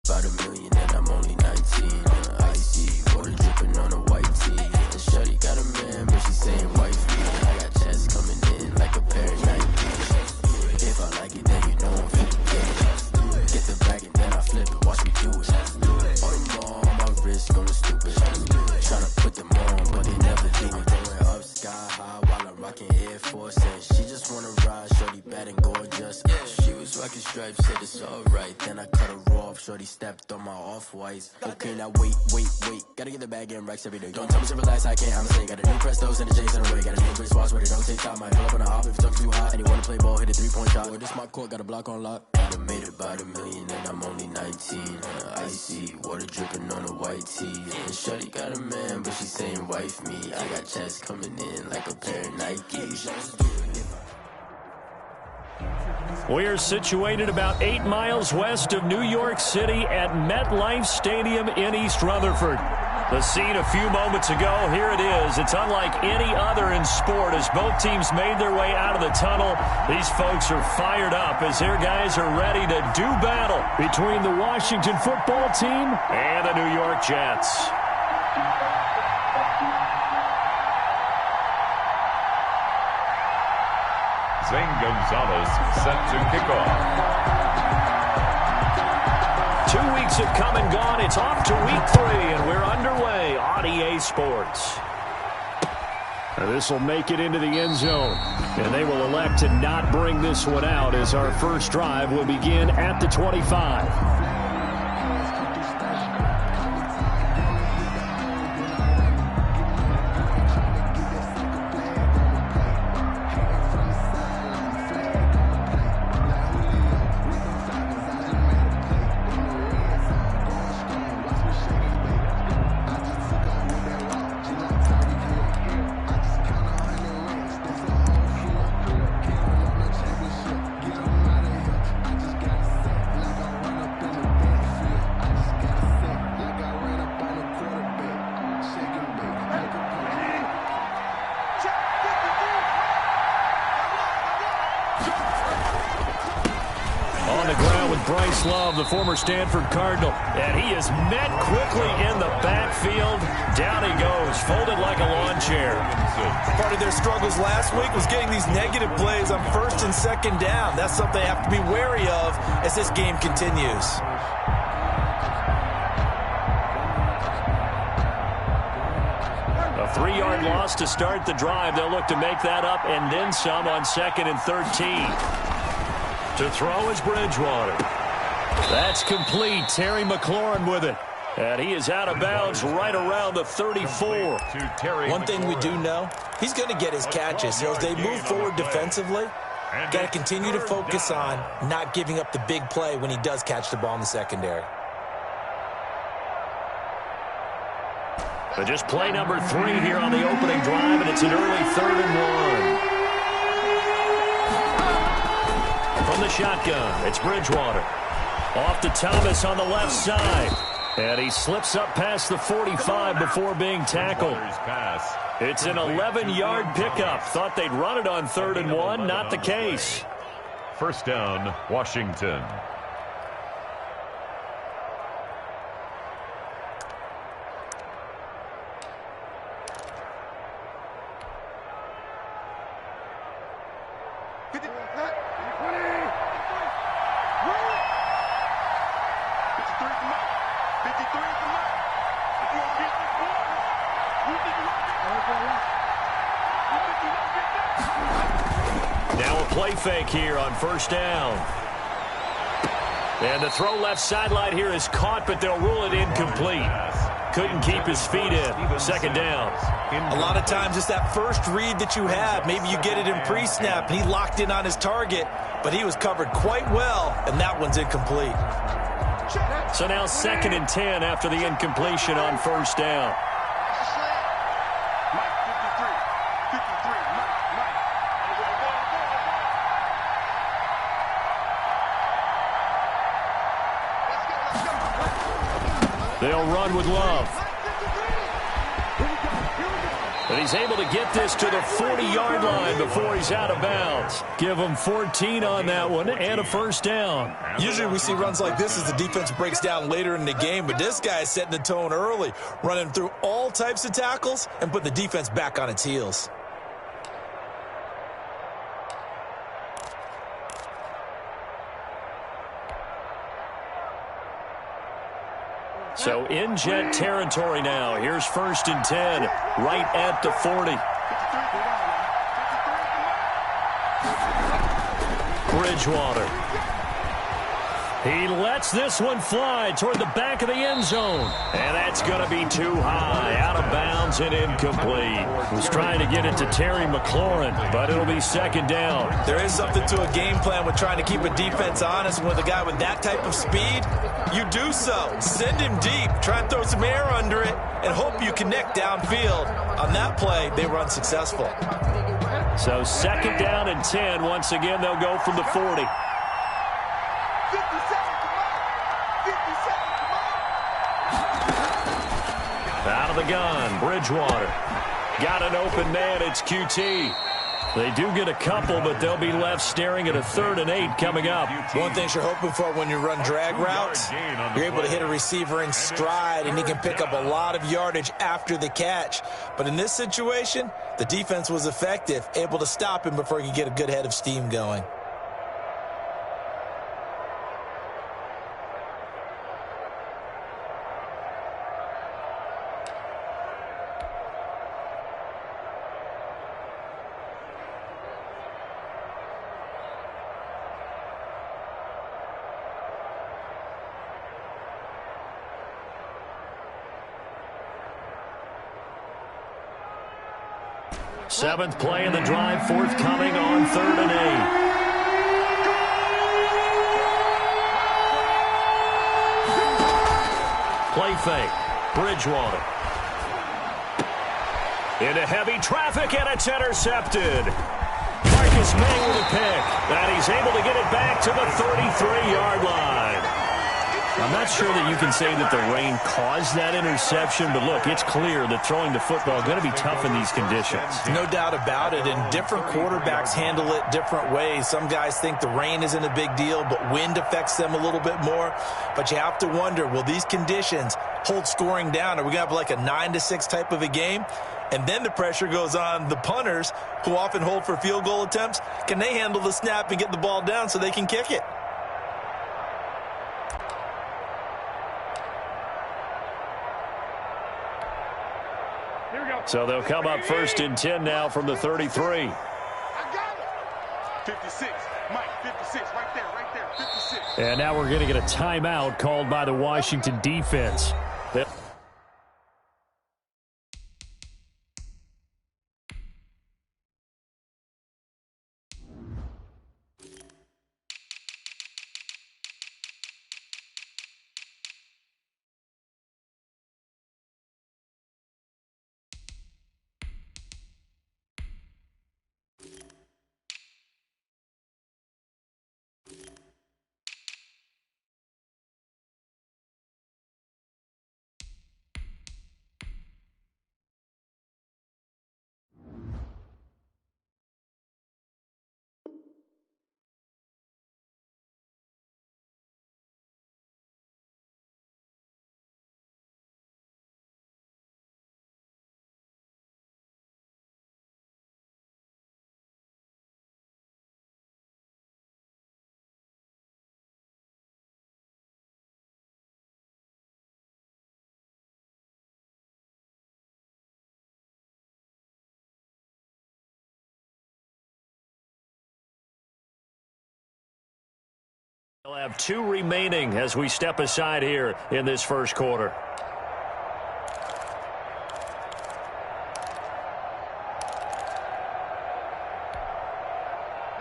about a million and I'm only 19. Icy, water dripping on a white tee. And shorty got a man, but she saying wife me. I got checks coming in like a pair of Nikes. If I like it, then you know I'm finna get the bag and then I flip it. Watch me do it. On my wrist going stupid. Tryna put them on, but they never do it. Going up sky high while I'm rocking Air Force. And she just wanna ride, shorty bad and gorgeous. She was rocking stripes, said it's alright. Then I cut her off, shorty stepped on my off-whites. Okay, now wait. Gotta get the bag and racks every day. Don't tell me to relax, I can't, I'ma say. Got a new Prestos and a J's in a way. Got a new Chris Watch, but it don't take time. Might pull up on a hop if it's talking too hot. And you wanna play ball, hit a 3-point shot. Boy, this my court, got a block on lock. I done made it about a million and I'm only 19. Icy, water dripping on a white tee. And shorty got a man, but she saying wife me. I got checks coming in like a pair of Nikes. We're situated about 8 miles west of New York City at MetLife Stadium in East Rutherford. The scene a few moments ago, here it is. It's unlike any other in sport as both teams made their way out of the tunnel. These folks are fired up as their guys are ready to do battle between the Washington football team and the New York Jets. Zane Gonzalez set to kick off. 2 weeks have come and gone. It's off to week 3, and we're underway on EA Sports. This will make it into the end zone, and they will elect to not bring this one out as our first drive will begin at the 25. The former Stanford Cardinal, and he is met quickly in the backfield. Down he goes, folded like a lawn chair. Part of their struggles last week was getting these negative plays on 1st and 2nd down. That's something they have to be wary of as this game continues. A 3-yard loss to start the drive. They'll look to make that up and then some on 2nd and 13. To throw is Bridgewater. That's complete. Terry McLaurin with it. And he is out of bounds right around the 34. One thing we do know, he's going to get his catches. So as they move forward defensively, got to continue to focus on not giving up the big play when he does catch the ball in the secondary. But just play number 3 here on the opening drive, and it's an early 3rd and 1. From the shotgun, it's Bridgewater. Off to Thomas on the left side. And he slips up past the 45 before being tackled. It's an 11-yard pickup. Thought they'd run it on 3rd and 1. Not the case. First down, Washington. Now a play fake here on 1st down. And the throw left sideline here is caught, but they'll rule it incomplete. Couldn't keep his feet in. 2nd down. A lot of times it's that first read that you have. Maybe you get it in pre-snap, and he locked in on his target, but he was covered quite well, and that one's incomplete. So now 2nd and 10 after the incompletion on 1st down. They'll run with Love. And he's able to get this to the 40-yard line before he's out of bounds. Give him 14 on that one and a first down. Usually we see runs like this as the defense breaks down later in the game, but this guy is setting the tone early, running through all types of tackles and putting the defense back on its heels. So in Jet territory now. Here's 1st and 10, right at the 40. Bridgewater. He lets this one fly toward the back of the end zone. And that's going to be too high, out of bounds and incomplete. Was trying to get it to Terry McLaurin, but it'll be 2nd down. There is something to a game plan with trying to keep a defense honest. With a guy with that type of speed, you do so. Send him deep, try and throw some air under it, and hope you connect downfield. On that play, they were unsuccessful. So 2nd down and 10. Once again, they'll go from the 40. Out of the gun, Bridgewater. Got an open man, it's QT. They do get a couple, but they'll be left staring at a 3rd and 8 coming up. One thing you're hoping for when you run drag routes, you're able to hit a receiver in stride, and he can pick up a lot of yardage after the catch. But in this situation, the defense was effective, able to stop him before he could get a good head of steam going. Seventh play in the drive, forthcoming on 3rd and 8. Play fake. Bridgewater. Into heavy traffic, and it's intercepted. Marcus May with a pick, and he's able to get it back to the 33-yard line. I'm not sure that you can say that the rain caused that interception, but look, it's clear that throwing the football is going to be tough in these conditions. No doubt about it, and different quarterbacks handle it different ways. Some guys think the rain isn't a big deal, but wind affects them a little bit more. But you have to wonder, will these conditions hold scoring down? Are we going to have like a 9-6 type of a game? And then the pressure goes on the punters, who often hold for field goal attempts. Can they handle the snap and get the ball down so they can kick it? So they'll come up 1st and 10 now from the 33. I got it. 56, Mike, 56, right there, 56. And now we're going to get a timeout called by the Washington defense. We'll have 2 remaining as we step aside here in this first quarter.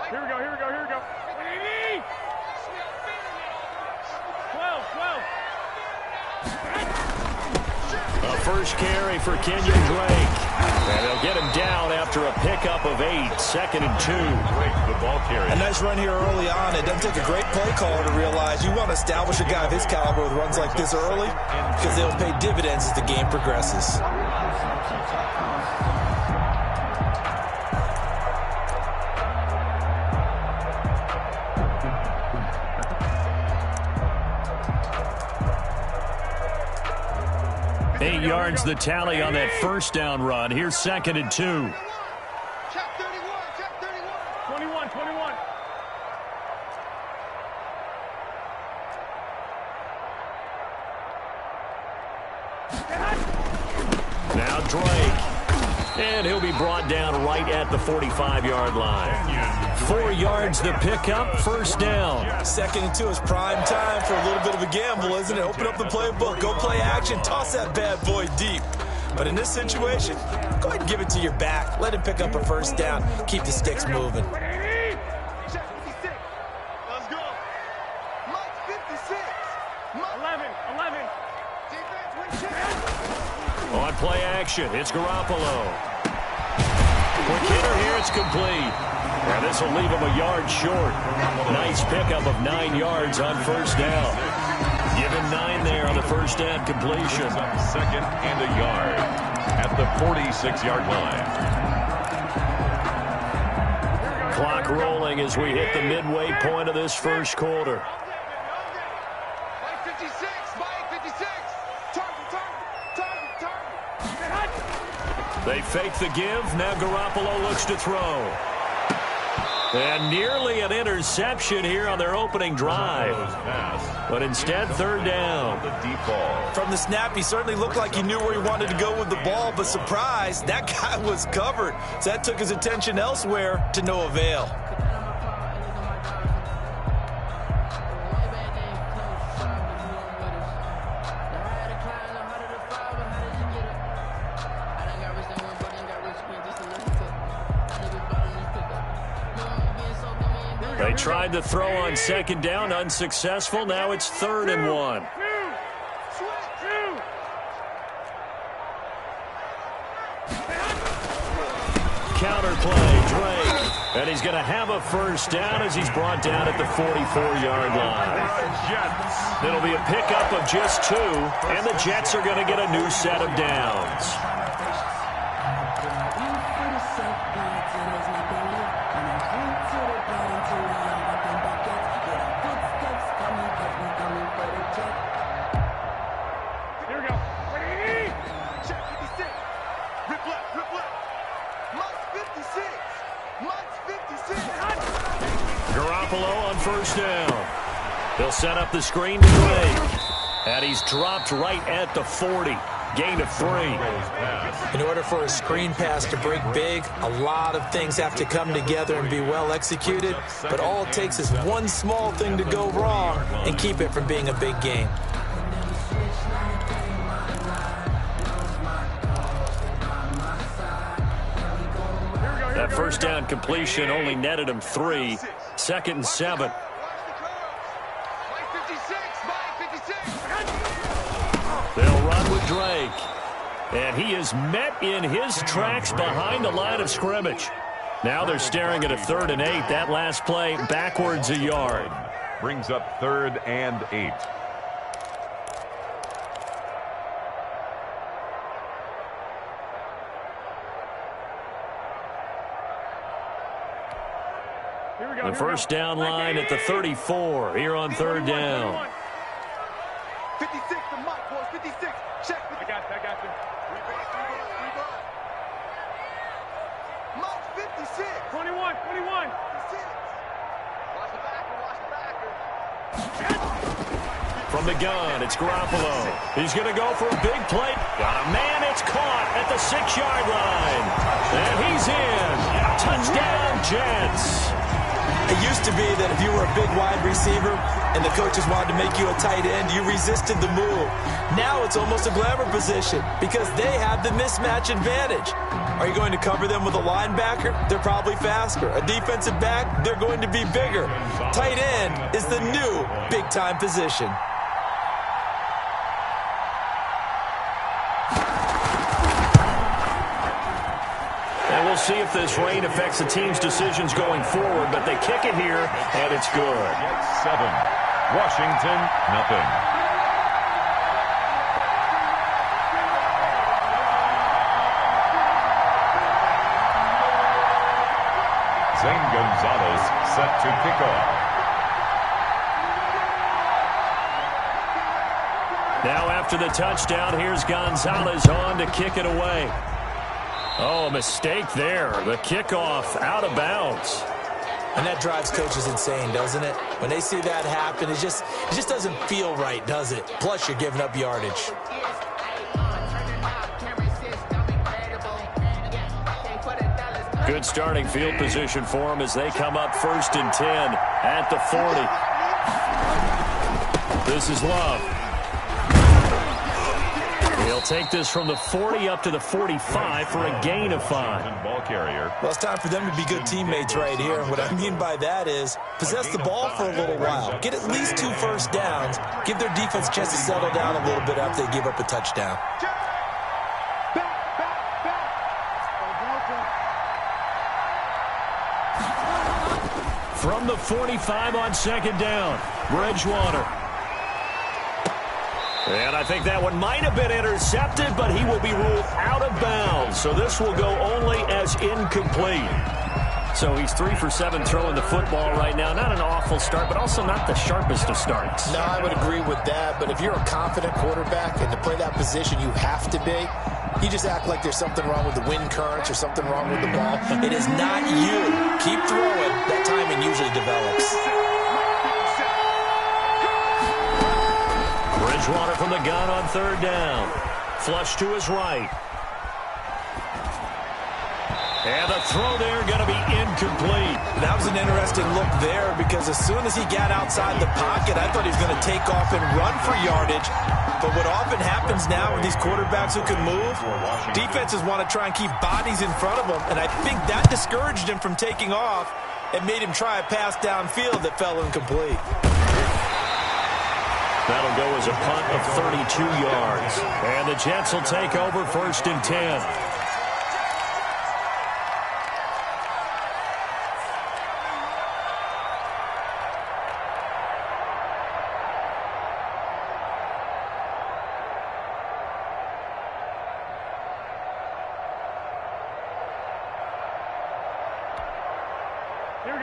Here we go, here we go, here we go. 12. A first carry for Kenyon Drake. And they'll get him down after a pickup of 8, 2nd and 2. Great football carry. A nice run here early on. It doesn't take a great play caller to realize you want to establish a guy of his caliber with runs like this early, because they'll pay dividends as the game progresses. 8 yards the tally on that first down run. Here's 2nd and 2. Check 31, check 31. 21. Now Drake. And he'll be brought down right at the 45-yard line. 4 yards the pickup, first down. 2nd and 2 is prime time for a little bit of a gamble, isn't it? Open up the playbook, go play action, toss that bad boy deep. But in this situation, go ahead and give it to your back. Let him pick up a first down. Keep the sticks moving. Check 56. Let's go. Mike 56. 11. Defense, we check. On play action, it's Garoppolo. Quick hitter here, it's complete. And this will leave him a yard short. Nice pickup of 9 yards on first down. Give him 9 there on the first down completion. 2nd and a yard at the 46-yard line. Clock rolling as we hit the midway point of this first quarter. Mike 56. Target. They fake the give. Now Garoppolo looks to throw. And nearly an interception here on their opening drive. But instead, 3rd down. The deep ball. From the snap, he certainly looked like he knew where he wanted to go with the ball, but surprise, that guy was covered. So that took his attention elsewhere to no avail. They tried to throw on 2nd down, unsuccessful. Now it's 3rd and 1. Counter play, Drake. And he's going to have a first down as he's brought down at the 44-yard line. It'll be a pickup of just 2, and the Jets are going to get a new set of downs. Garoppolo on first down. They'll set up the screen to Drake. And he's dropped right at the 40. Gain of 3. In order for a screen pass to break big, a lot of things have to come together and be well executed. But all it takes is one small thing to go wrong and keep it from being a big game. That first down completion only netted him 3. 2nd and 7. They'll run with Drake. And he is met in his tracks behind the line of scrimmage. Now they're staring at a 3rd and 8. That last play backwards a yard. Brings up 3rd and 8. The first down line at the 34 here on 3rd down. 56 to Mike, boys. 56. Check. I got you. Mike 56. 21. 56. Watch the backer. From the gun, it's Garoppolo. He's going to go for a big play. Got a man, it's caught at the 6-yard line. And he's in. Touchdown, Jets. It used to be that if you were a big wide receiver and the coaches wanted to make you a tight end, you resisted the move. Now it's almost a glamour position because they have the mismatch advantage. Are you going to cover them with a linebacker? They're probably faster. A defensive back? They're going to be bigger. Tight end is the new big-time position. We'll see if this rain affects the team's decisions going forward, but they kick it here, and it's good. 7. Washington, nothing. Zane Gonzalez set to kick off. Now after the touchdown, here's Gonzalez on to kick it away. Oh, a mistake there. The kickoff out of bounds. And that drives coaches insane, doesn't it? When they see that happen, it just doesn't feel right, does it? Plus, you're giving up yardage. Good starting field position for them as they come up 1st and 10 at the 40. This is Love. He'll take this from the 40 up to the 45 for a gain of 5. Ball carrier. Well, it's time for them to be good teammates right here. And what I mean by that is possess the ball for a little while. Get at least 2 first downs. Give their defense a chance to settle down a little bit after they give up a touchdown. From the 45 on 2nd down, Bridgewater. And I think that one might have been intercepted, but he will be ruled out of bounds. So this will go only as incomplete. So he's 3 for 7 throwing the football right now. Not an awful start, but also not the sharpest of starts. No, I would agree with that. But if you're a confident quarterback and to play that position, you have to be. You just act like there's something wrong with the wind currents or something wrong with the ball. It is not you. Keep throwing. That timing usually develops. Bridgewater from the gun on 3rd down. Flush to his right. And the throw there going to be incomplete. That was an interesting look there because as soon as he got outside the pocket, I thought he was going to take off and run for yardage. But what often happens now with these quarterbacks who can move, defenses want to try and keep bodies in front of them. And I think that discouraged him from taking off and made him try a pass downfield that fell incomplete. That'll go as a punt of 32 yards. And the Jets will take over 1st and 10.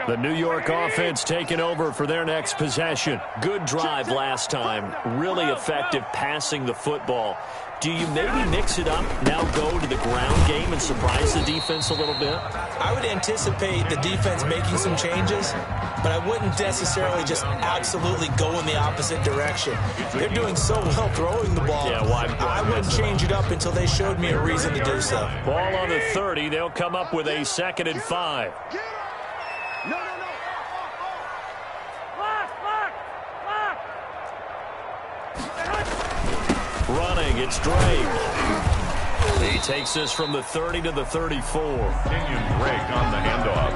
The New York offense taking over for their next possession. Good drive last time. Really effective passing the football. Do you maybe mix it up, now go to the ground game and surprise the defense a little bit? I would anticipate the defense making some changes, but I wouldn't necessarily just absolutely go in the opposite direction. They're doing so well throwing the ball. Yeah, why I wouldn't change it up until they showed me a reason to do so. Ball on the 30. They'll come up with a 2nd and 5. Running, it's Drake. He takes this from the 30 to the 34. Kenyon Drake on the handoff.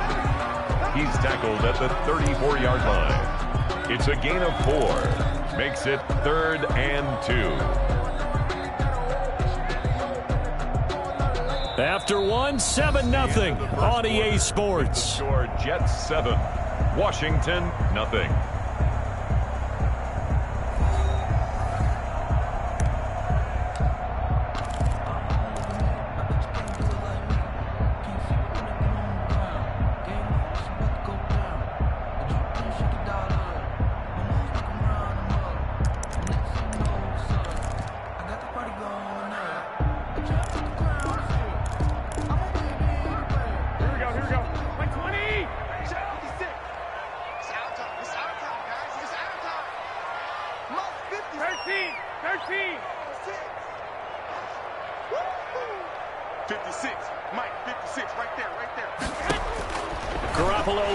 He's tackled at the 34-yard line. It's a gain of 4. Makes it 3rd and 2. After 7-0 on EA Sports. Score Jets 7, Washington nothing.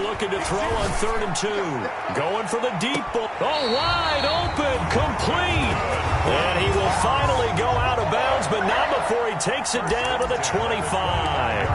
Looking to throw on 3rd and 2. Going for the deep ball. Oh, wide open. Complete. And he will finally go out of bounds, but not before he takes it down to the 25.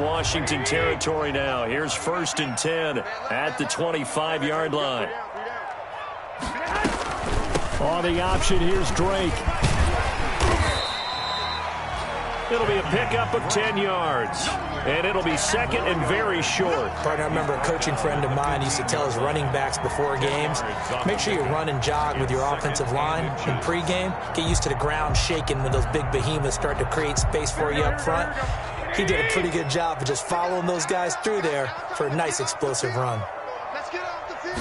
Washington territory now. Here's 1st and 10 at the 25-yard line. On the option, here's Drake. It'll be a pickup of 10 yards. And it'll be second and very short. Partner, I remember a coaching friend of mine used to tell his running backs before games, make sure you run and jog with your offensive line in pregame. Get used to the ground shaking when those big behemoths start to create space for you up front. He did a pretty good job of just following those guys through there for a nice explosive run. Let's get off the field.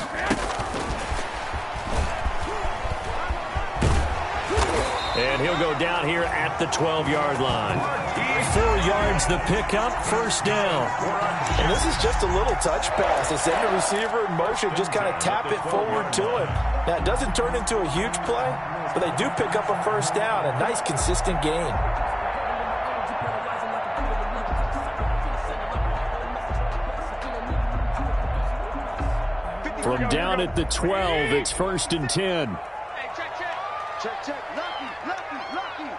And he'll go down here at the 12-yard line. 4 yards the pickup, first down. And this is just a little touch pass. They send the receiver in motion, just kind of tap it forward to him. Now, it doesn't turn into a huge play, but they do pick up a first down, a nice, consistent gain. From down at the 12, it's first and 10. Hey, check. Lucky.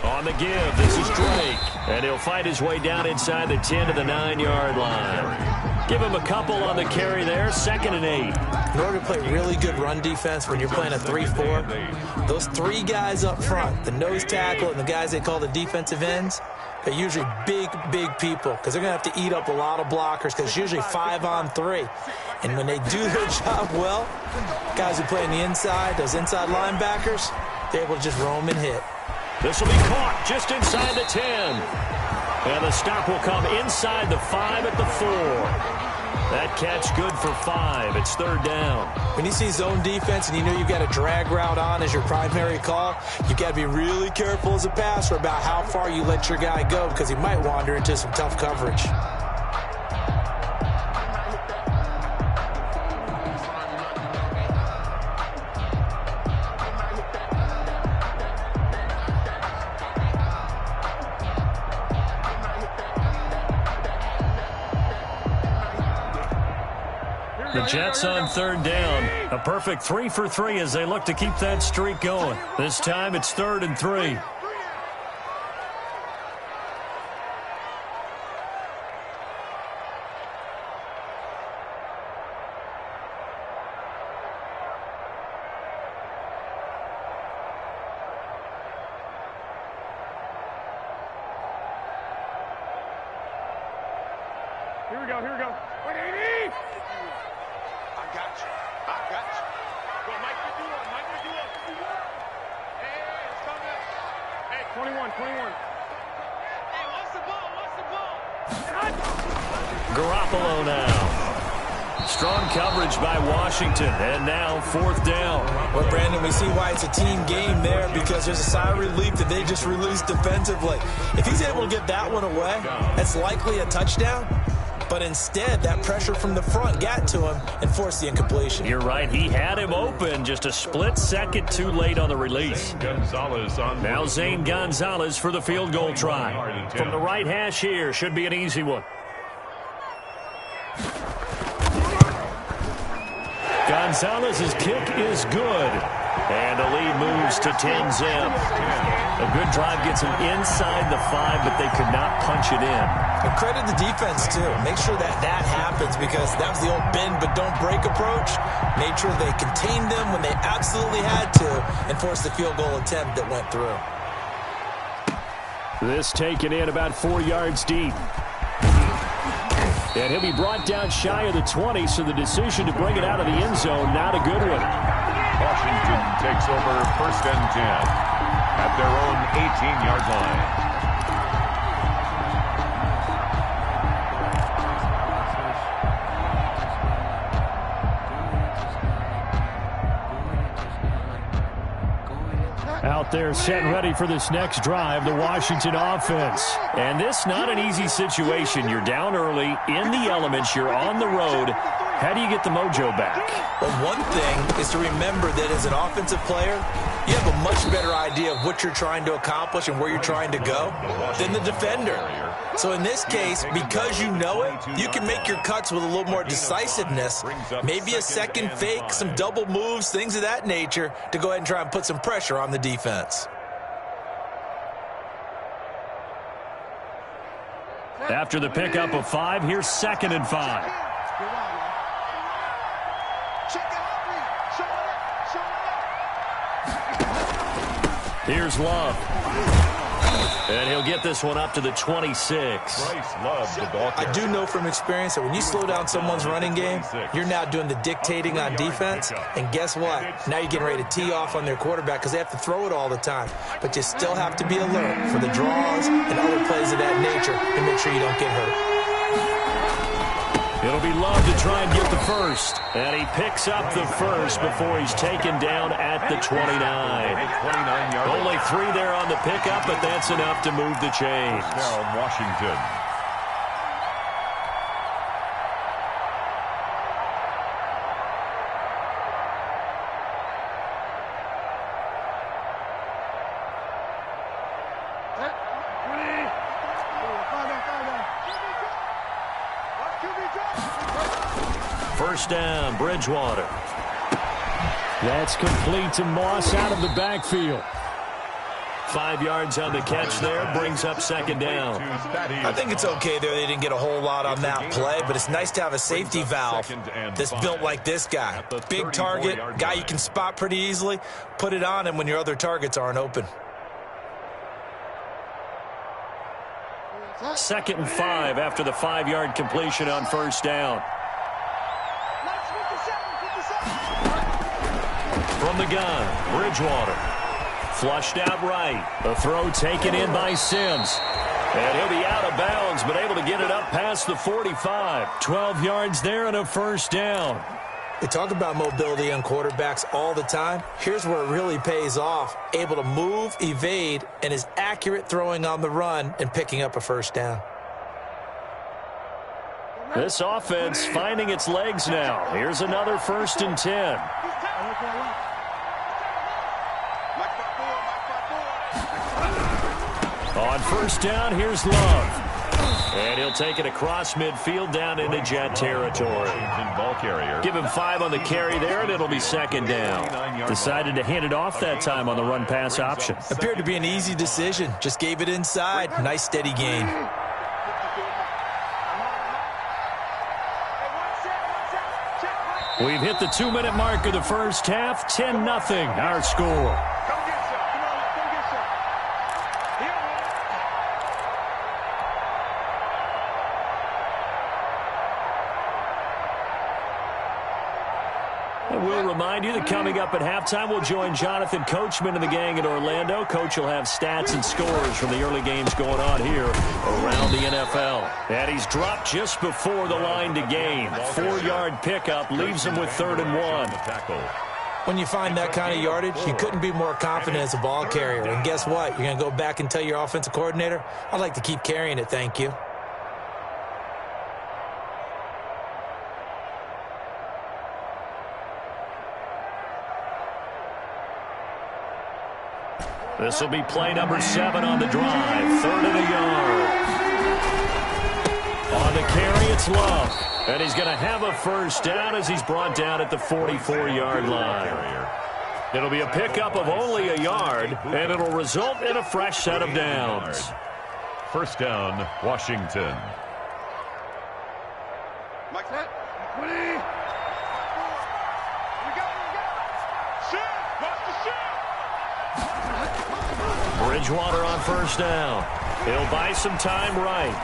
On the give, this is Drake. And he'll fight his way down inside the 10 to the 9-yard line. Give him a couple on the carry there, 2nd and 8. In order to play really good run defense when you're playing a 3-4, those 3 guys up front, the nose tackle and the guys they call the defensive ends, they're usually big people because they're going to have to eat up a lot of blockers because it's usually 5-on-3. And when they do their job well, guys who play on the inside, those inside linebackers, they're able to just roam and hit. This will be caught just inside the 10. And the stop will come inside the 5 at the 4. That catch good for 5. It's 3rd down. When you see zone defense and you know you've got a drag route on as your primary call, you've got to be really careful as a passer about how far you let your guy go because he might wander into some tough coverage. The Jets on 3rd down. A perfect 3 for 3 as they look to keep that streak going. This time it's 3rd and 3. Here we go. Wait, AD! I got you. Go, Mike, you do one. Hey, it's coming. Hey, 21. Hey, what's the ball? Garoppolo now. Strong coverage by Washington. And now 4th down. Well, Brandon, we see why it's a team game there because there's a sigh of relief that they just released defensively. If he's able to get that one away, that's likely a touchdown. But instead, that pressure from the front got to him and forced the incompletion. You're right. He had him open. Just a split second too late on the release. Now Zane Gonzalez for the field goal try. From the right hash here. Should be an easy one. Gonzalez's kick is good. And the lead moves to 10-zip. A good drive gets him inside the 5, but they could not punch it in. And credit the defense, too. Make sure that happens because that was the old bend but don't break approach. Made sure they contained them when they absolutely had to and forced the field goal attempt that went through. This taken in about 4 yards deep. And he'll be brought down shy of the 20, so the decision to bring it out of the end zone, not a good one. Washington takes over 1st and 10 at their own 18-yard line. Out there set and ready for this next drive, the Washington offense. And this not an easy situation. You're down early, in the elements, you're on the road. How do you get the mojo back? Well, one thing is to remember that as an offensive player, you have a much better idea of what you're trying to accomplish and where you're trying to go than the defender. So in this case, because you know it, you can make your cuts with a little more decisiveness, maybe a second fake, some double moves, things of that nature, to go ahead and try and put some pressure on the defense. After the pickup of 5, here's 2nd and 5. Here's Love. And he'll get this one up to the 26. Bryce loves the ball carrier. I do know from experience that when you slow down someone's running game, you're now doing the dictating on defense. And guess what? Now you're getting ready to tee off on their quarterback because they have to throw it all the time. But you still have to be alert for the draws and other plays of that nature to make sure you don't get hurt. It'll be Love to try and get the first. And he picks up the first before he's taken down at the 29. Only 3 there on the pickup, but that's enough to move the chains. Down Washington. First down, Bridgewater. That's complete to Moss out of the backfield. 5 yards on the catch there, brings up second down. I think it's okay there. They didn't get a whole lot on that play, but it's nice to have a safety valve that's built like this guy. Big target, guy you can spot pretty easily. Put it on him when your other targets aren't open. 2nd and 5 after the 5-yard completion on first down. From the gun, Bridgewater. Flushed out right. A throw taken in by Sims. And he'll be out of bounds, but able to get it up past the 45. 12 yards there and a first down. They talk about mobility on quarterbacks all the time. Here's where it really pays off. Able to move, evade, and is accurate throwing on the run and picking up a first down. This offense finding its legs now. Here's another 1st and 10. On first down, here's Love. And he'll take it across midfield down into Jet territory. Give him 5 on the carry there, and it'll be second down. Decided to hand it off that time on the run-pass option. Appeared to be an easy decision. Just gave it inside. Nice, steady gain. We've hit the 2-minute mark of the first half. 10-0 our score. And we'll remind you that coming up at halftime, we'll join Jonathan Coachman and the gang in Orlando. Coach will have stats and scores from the early games going on here around the NFL. And he's dropped just before the line to gain. 4-yard pickup leaves him with 3rd and 1. When you find that kind of yardage, you couldn't be more confident as a ball carrier. And guess what? You're going to go back and tell your offensive coordinator, I'd like to keep carrying it, thank you. This will be play number 7 on the drive. 3rd and a yard. On the carry, it's Love. And he's going to have a first down as he's brought down at the 44-yard line. It'll be a pickup of only a yard, and it'll result in a fresh set of downs. First down, Washington. Like that. 20. We got it. Shoot. Watch the shoot. Bridgewater on first down. He'll buy some time right.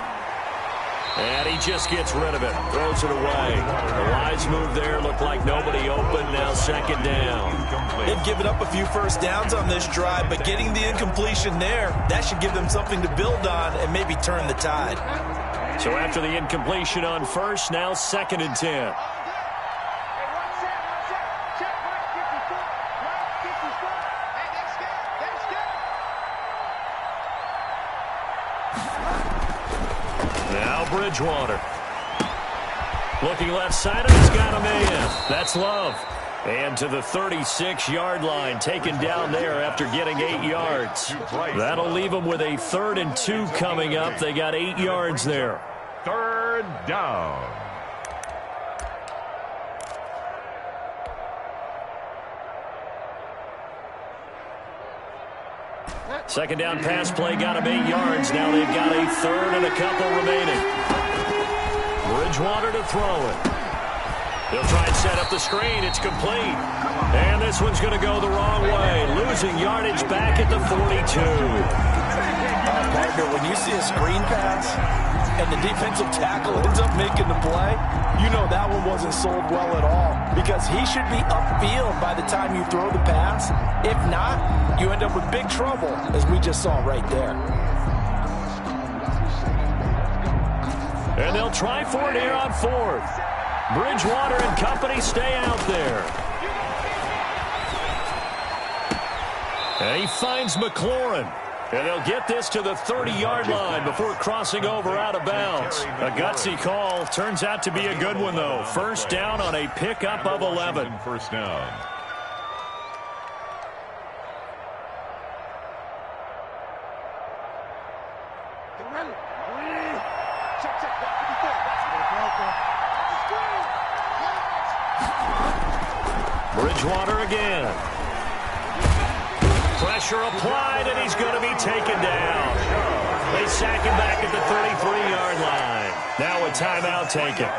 And he just gets rid of it. Throws it away. The wise move there. Looked like nobody open. Now second down. They've given up a few first downs on this drive, but getting the incompletion there, that should give them something to build on and maybe turn the tide. So after the incompletion on first, now 2nd and 10. Now Bridgewater. Looking left side, and he's got a man. That's Love. And to the 36-yard line, taken down there after getting 8 yards. That'll leave them with a 3rd and 2 coming up. They got 8 yards there. 3rd down. Second down pass play got him 8 yards. Now they've got a 3rd and a couple remaining. Bridgewater to throw it. They'll try and set up the screen. It's complete. And this one's going to go the wrong way. Losing yardage back at the 42. partner, when you see a screen pass and the defensive tackle ends up making the play, you know that one wasn't sold well at all, because he should be upfield by the time you throw the pass. If not, you end up with big trouble, as we just saw right there. And they'll try for it here on fourth. Bridgewater and company stay out there. And he finds McLaurin. And they'll get this to the 30-yard line before crossing over out of bounds. A gutsy call. Turns out to be a good one, though. First down on a pickup of 11. First down. Bridgewater again. Pressure applied, and he's going to be taken down. They sack him back at the 33-yard line. Now a timeout taken.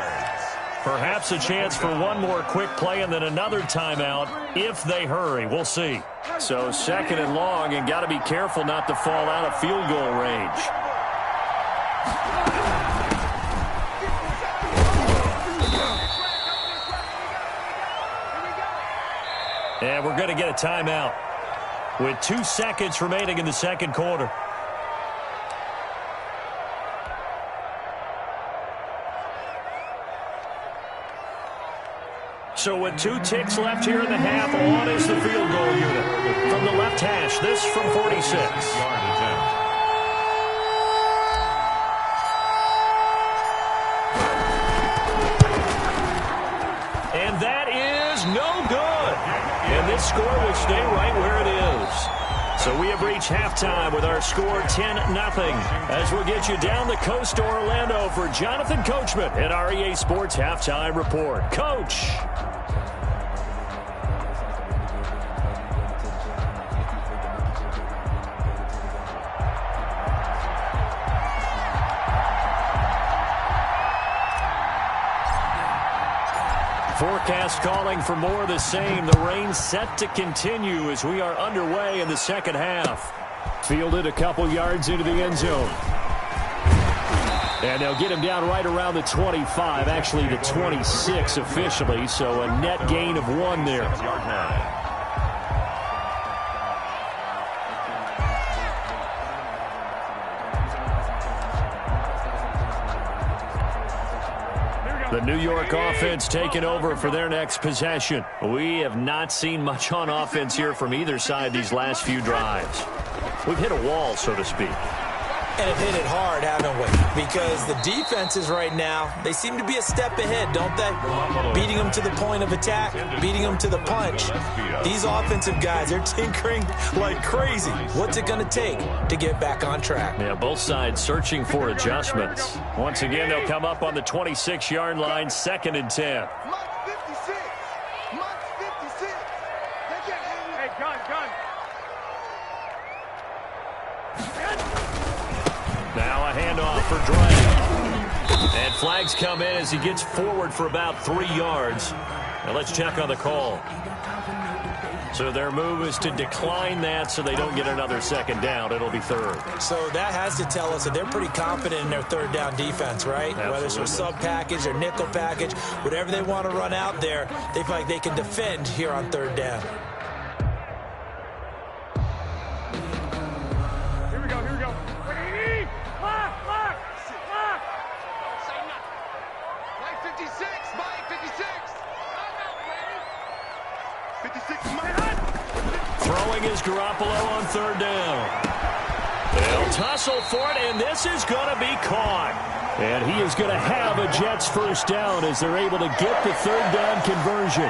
Perhaps a chance for one more quick play and then another timeout if they hurry. We'll see. So second and long, and got to be careful not to fall out of field goal range. And we're going to get a timeout with 2 seconds remaining in the second quarter. So with 2 ticks left here in the half, on is the field goal unit. From the left hash, this from 46. And that is no good. And this score will stay right where it is. So we have reached halftime with our score 10-0. As we'll get you down the coast to Orlando for Jonathan Coachman at our EA Sports Halftime Report. Coach. Forecast calling for more of the same. The rain set to continue as we are underway in the second half. Fielded a couple yards into the end zone. And they'll get him down right around the 25, actually the 26 officially, so a net gain of 1 there. The New York offense taking over for their next possession. We have not seen much on offense here from either side these last few drives. We've hit a wall, so to speak. And have hit it hard, haven't we? Because the defenses right now, they seem to be a step ahead, don't they? Beating them to the point of attack, beating them to the punch. These offensive guys, they're tinkering like crazy. What's it going to take to get back on track? Yeah, both sides searching for adjustments. Once again, they'll come up on the 26-yard line, 2nd and 10. Hey, gun. Now a handoff for Drake. And flags come in as he gets forward for about 3 yards. Now let's check on the call. So their move is to decline that so they don't get another second down. It'll be 3rd. So that has to tell us that they're pretty confident in their 3rd down defense, right? Absolutely. Whether it's a sub package or nickel package, whatever they want to run out there, they feel like they can defend here on 3rd down. Here we go. Lock. Don't say nothing. Mike 56. 56, Mike. Throwing is Garoppolo on 3rd down. They'll tussle for it, and this is going to be caught. And he is going to have a Jets first down as they're able to get the 3rd down conversion.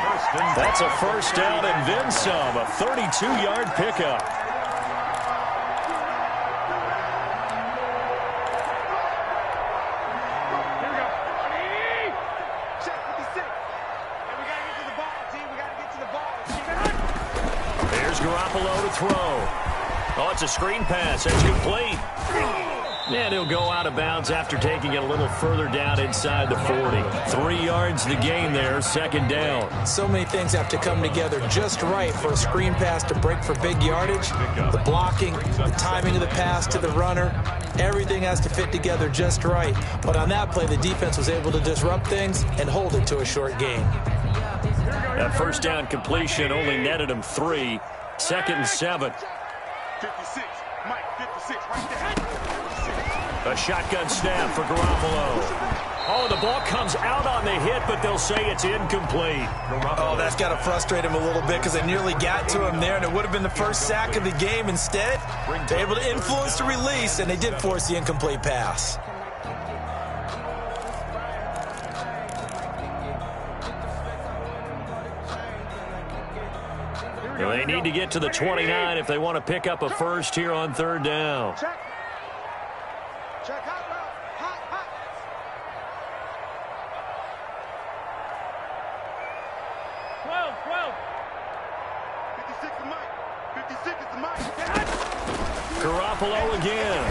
That's a first down and then some, a 32-yard pickup. Garoppolo to throw. Oh, it's a screen pass. That's complete. And he'll go out of bounds after taking it a little further down inside the 40. 3 yards the gain there, 2nd down. So many things have to come together just right for a screen pass to break for big yardage. The blocking, the timing of the pass to the runner, Everything has to fit together just right. But on that play, the defense was able to disrupt things and hold it to a short gain. That first down completion only netted him 3. 2nd and 7. 56, Mike, 56, right there. A shotgun snap for Garoppolo. Oh, the ball comes out on the hit, but they'll say it's incomplete. Oh, that's got to frustrate him a little bit because they nearly got to him there, and it would have been the first sack of the game. Instead, they're able to influence the release, and they did force the incomplete pass. Well, they need to get to the 29 if they want to pick up a first here on 3rd down. Check. Check, hot, hot, hot. 12. 56 is Mike. 56 is Mike. Garoppolo again.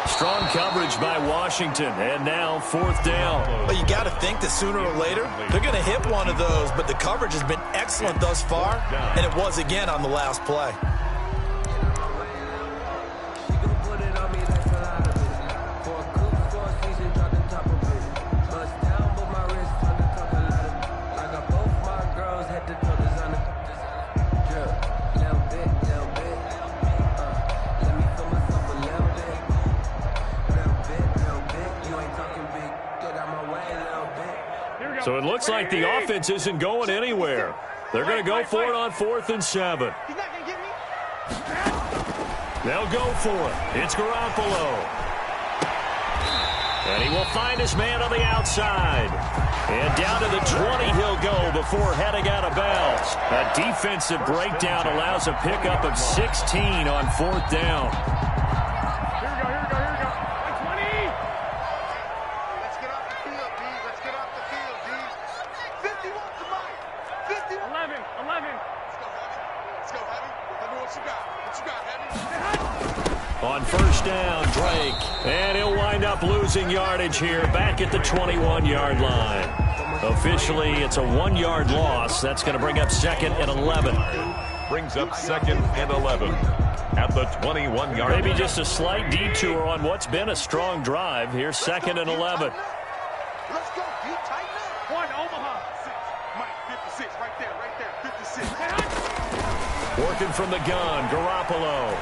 Strong coverage by Washington, and now 4th down. Well, you got to think that sooner or later they're going to hit one of those, but the coverage has been excellent thus far, and it was again on the last play. So it looks like the offense isn't going anywhere. They're going to go for it on 4th and 7. He's not going to get me. They'll go for it. It's Garoppolo. And he will find his man on the outside. And down to the 20 he'll go before heading out of bounds. A defensive breakdown allows a pickup of 16 on 4th down. Here we go. 20. Let's get off the field, D. Let's get off the field, D. 51 to Mike. 51. 11. Let's go, Heavy. Let me what you got. What you got, Heavy? On 1st down, Drake. And he'll wind up losing yardage here back at the 21-yard line. Officially, it's a 1-yard loss. That's going to bring up 2nd and 11. Brings up 2nd and 11 at the 21-yard line. Maybe just a slight detour on what's been a strong drive. Here's 2nd and 11. Let's go, D. Tighten up. 1, Omaha. 6. Mike, 56. Right there. 56. Working from the gun, Garoppolo.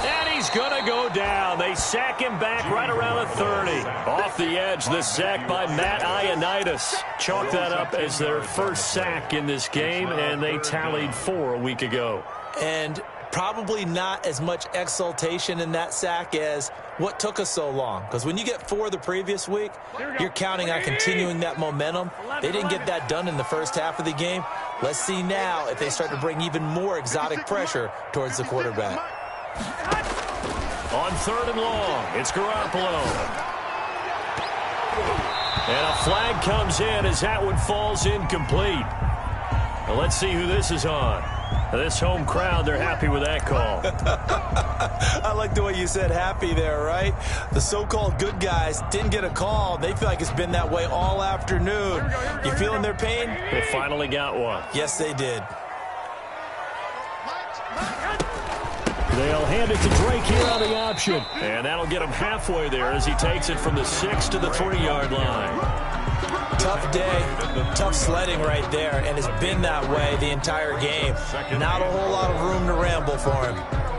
And he's going to go down. They sack him back right around the 30. Off the edge, the sack by Matt Ioannidis. Chalk that up as their first sack in this game, and they tallied 4 a week ago. And probably not as much exultation in that sack as what took us so long. Because when you get 4 the previous week, you're counting on continuing that momentum. They didn't get that done in the first half of the game. Let's see now if they start to bring even more exotic pressure towards the quarterback. On 3rd and long, it's Garoppolo. And a flag comes in as that one falls incomplete. Now let's see who this is on. This home crowd, they're happy with that call. I like the way you said happy there, right? The so-called good guys didn't get a call. They feel like it's been that way all afternoon. You feeling their pain? They finally got one. Yes, they did. They'll hand it to Drake here on the option. And that'll get him halfway there as he takes it from the 6 to the 3-yard line. Tough day, tough sledding right there, and it's been that way the entire game. Not a whole lot of room to ramble for him.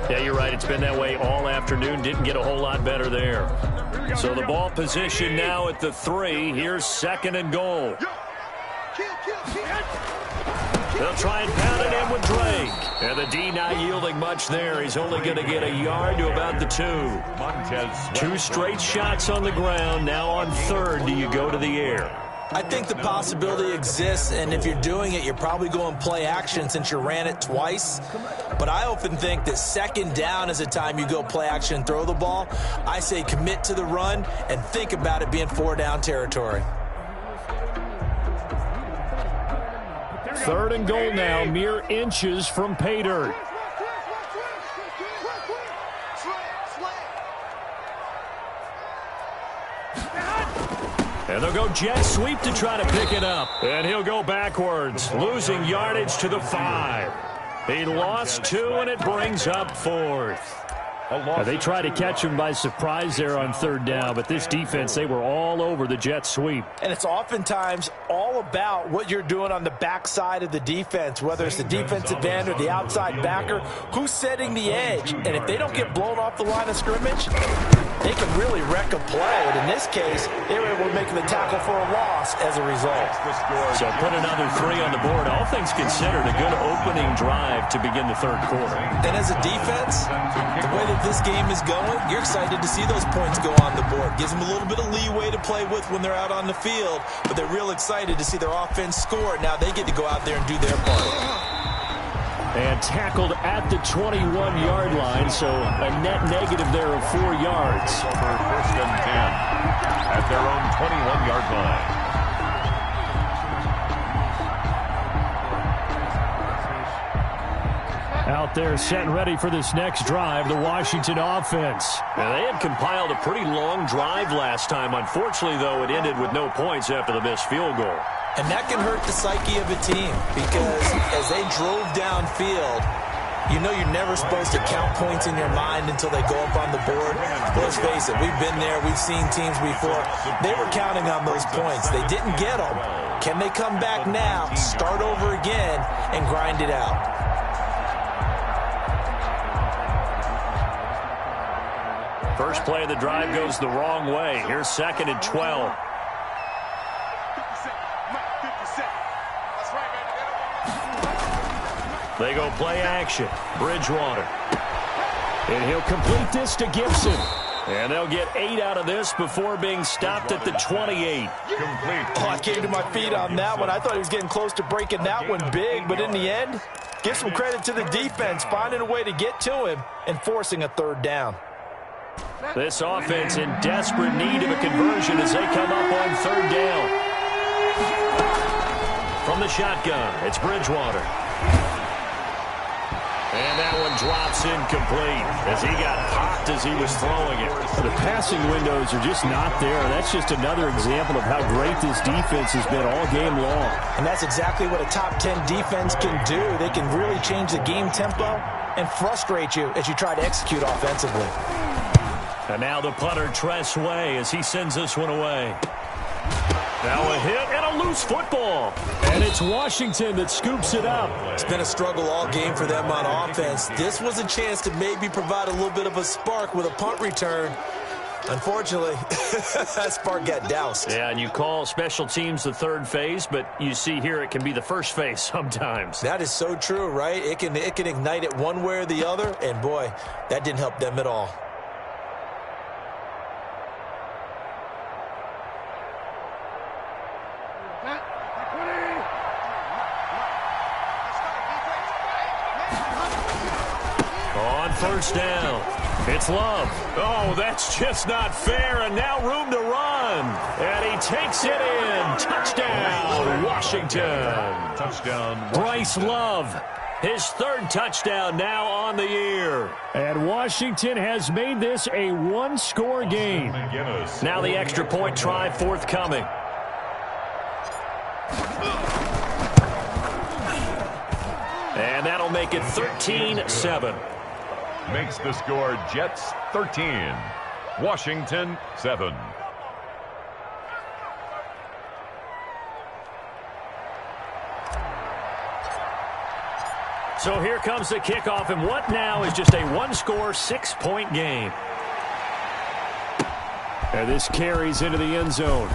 Yeah, you're right. It's been that way all afternoon. Didn't get a whole lot better there. So the ball position now at the 3. Here's 2nd and goal. They'll try and pound it in with Drake. And the D not yielding much there. He's only going to get a yard to about the 2. 2 straight shots on the ground. Now on 3rd, do you go to the air? I think the possibility exists, and if you're doing it, you're probably going play action since you ran it twice. But I often think that 2nd down is the time you go play action and throw the ball. I say commit to the run and think about it being 4-down territory. 3rd and goal now, mere inches from pay dirt. And they'll go jet sweep to try to pick it up. And he'll go backwards, losing yardage to the 5. He lost 2, and it brings up 4th. They tried to catch him by surprise there on third down, but this defense, they were all over the jet sweep. And it's oftentimes all about what you're doing on the backside of the defense, whether it's the defensive end or the outside backer, who's setting the edge. And if they don't get blown off the line of scrimmage, they can really wreck a play. And in this case, they were able to make the tackle for a loss as a result. So put another 3 on the board. All things considered, a good opening drive to begin the third quarter. And as a defense, the way that this game is going, you're excited to see those points go on the board. Gives them a little bit of leeway to play with when they're out on the field, but they're real excited to see their offense score. Now they get to go out there and do their part. And tackled at the 21-yard line, so a net negative there of 4 yards. Over first and 10 at their own 21-yard line. Out there set and ready for this next drive, the Washington offense. Now, they had compiled a pretty long drive last time. Unfortunately, though, it ended with no points after the missed field goal. And that can hurt the psyche of a team because as they drove downfield, you know you're never supposed to count points in your mind until they go up on the board. But let's face it, we've been there. We've seen teams before. They were counting on those points. They didn't get them. Can they come back now, start over again, and grind it out? First play of the drive goes the wrong way. Here's 2nd and 12. They go play action. Bridgewater. And he'll complete this to Gibson. And they'll get 8 out of this before being stopped at the 28. Complete. Oh, I came to my feet on that one. I thought he was getting close to breaking that one big, but in the end, give some credit to the defense, finding a way to get to him and forcing a third down. This offense in desperate need of a conversion as they come up on third down. From the shotgun, it's Bridgewater. And that one drops incomplete as he got popped as he was throwing it. The passing windows are just not there. That's just another example of how great this defense has been all game long. And that's exactly what a top 10 defense can do. They can really change the game tempo and frustrate you as you try to execute offensively. And now the punter, Tress Way, as he sends this one away. Now a hit and a loose football. And it's Washington that scoops it up. It's been a struggle all game for them on offense. This was a chance to maybe provide a little bit of a spark with a punt return. Unfortunately, that spark got doused. Yeah, and you call special teams the third phase, but you see here it can be the first phase sometimes. That is so true, right? It can ignite it one way or the other, and boy, that didn't help them at all. First down. It's Love. Oh, that's just not fair, and now room to run. And he takes it in. Touchdown, Washington. Touchdown. Bryce Love, his 3rd touchdown now on the year. And Washington has made this a one-score game. Now the extra point try forthcoming. And that'll make it 13-7. Makes the score Jets 13, Washington 7. So here comes the kickoff, and what now is just a one-score, 6-point game. And this carries into the end zone.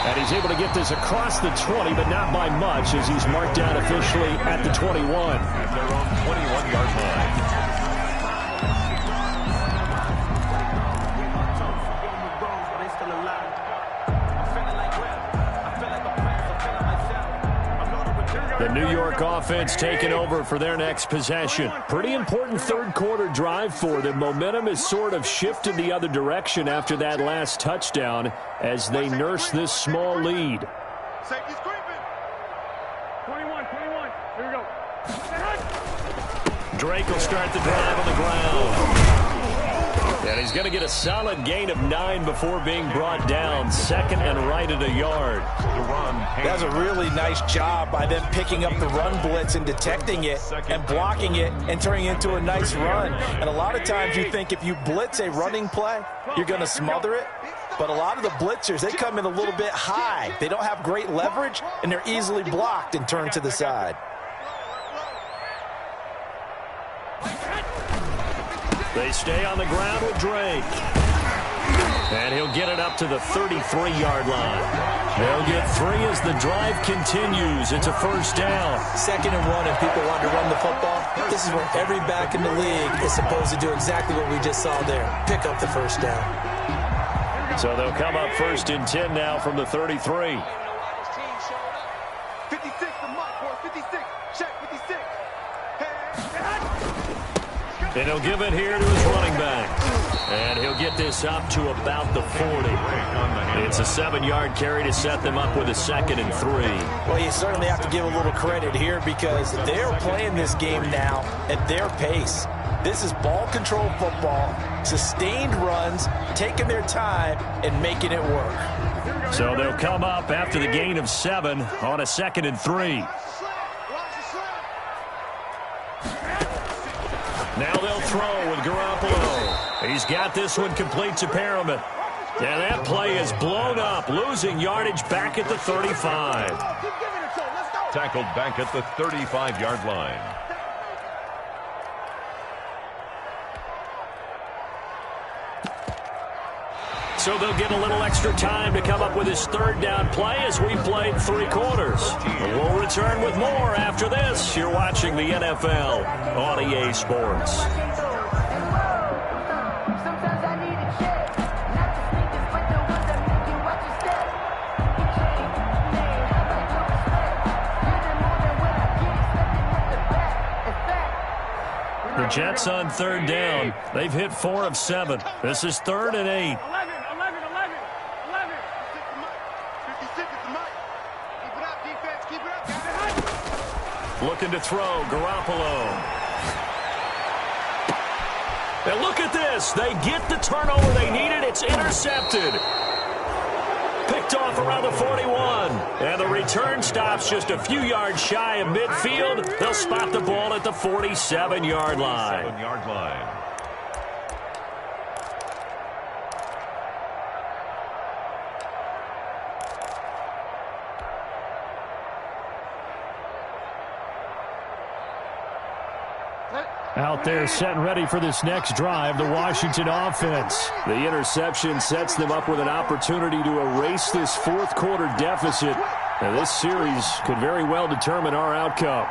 And he's able to get this across the 20, but not by much, as he's marked down officially at the 21. At their own 21-yard line. The New York offense taking over for their next possession. Pretty important third quarter drive for them. Momentum has sort of shifted the other direction after that last touchdown as they nurse this small lead. Safety's creeping. 21. Here we go. Drake will start the drive on the ground. And he's going to get a solid gain of 9 before being brought down. Second and right at a yard. That's a really nice job by them picking up the run blitz and detecting it and blocking it and turning it into a nice run. And a lot of times you think if you blitz a running play, you're going to smother it. But a lot of the blitzers, they come in a little bit high. They don't have great leverage, and they're easily blocked and turned to the side. They stay on the ground with Drake. And he'll get it up to the 33-yard line. They'll get 3 as the drive continues. It's a first down. 2nd and 1, and people want to run the football. This is where every back in the league is supposed to do exactly what we just saw there. Pick up the first down. So they'll come up 1st and 10 now from the 33. 56, the mark, boy. 56. Check 56. And he'll give it here to his running back. And he'll get this up to about the 40. It's a 7-yard carry to set them up with a 2nd and 3. Well, you certainly have to give a little credit here because they're playing this game now at their pace. This is ball control football, sustained runs, taking their time, and making it work. So they'll come up after the gain of 7 on a 2nd and 3. Now they'll throw with Garoppolo. He's got this one complete to Perriman. And that play is blown up, losing yardage back at the 35. Tackled back at the 35-yard line. So they'll get a little extra time to come up with his 3rd down play as we played 3 quarters. We'll return with more after this. You're watching the NFL on EA Sports. The Jets on 3rd down. They've hit 4 of 7. This is 3rd and 8. 56 at the mic. Keep it up, defense. Keep it up. Looking to throw, Garoppolo. And look at this. They get the turnover they needed. It's intercepted. Picked off around the 41. And the return stops just a few yards shy of midfield. They'll spot the ball at the 47-yard line. 7-yard line. Out there set and ready for this next drive, the Washington offense. The interception sets them up with an opportunity to erase this 4th quarter deficit. And this series could very well determine our outcome.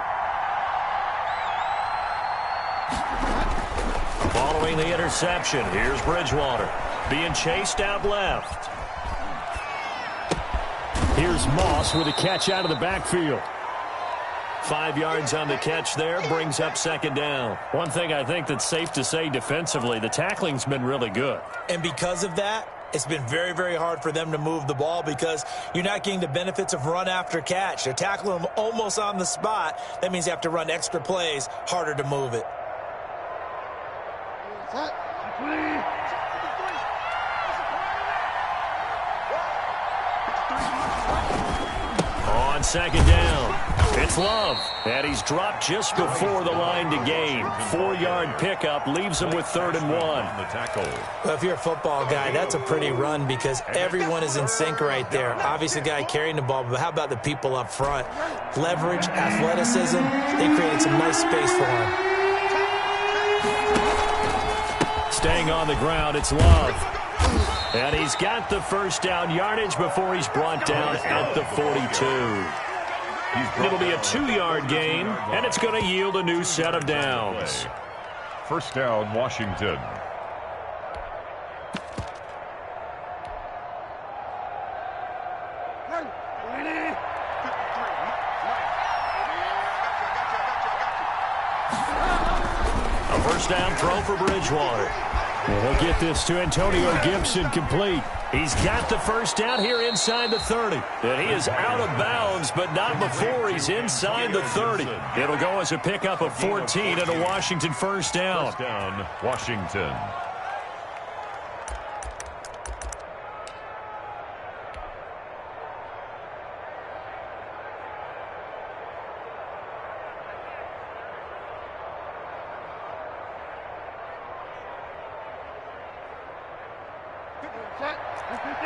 Following the interception, here's Bridgewater being chased out left. Here's Moss with a catch out of the backfield. 5 yards on the catch there, brings up 2nd down. One thing I think that's safe to say defensively, the tackling's been really good. And because of that, it's been very, very hard for them to move the ball because you're not getting the benefits of run after catch. They're tackling them almost on the spot. That means you have to run extra plays, harder to move it. On 2nd down, it's Love. And he's dropped just before the line to gain. 4-yard pickup leaves him with 3rd and 1. The tackle. Well, if you're a football guy, that's a pretty run because everyone is in sync right there. Obviously, the guy carrying the ball, but how about the people up front? Leverage, athleticism, they created some nice space for him. Staying on the ground, it's Love. And he's got the 1st down yardage before he's brought down at the 42. It'll be a 2-yard gain, and it's going to yield a new set of downs. 1st down, Washington. A 1st down throw for Bridgewater. Well, he'll get this to Antonio Gibson complete. He's got the 1st down here inside the 30. And he is out of bounds, but not before he's inside the 30. It'll go as a pickup of 14 and a Washington 1st down. 1st down, Washington. Set. 50. 50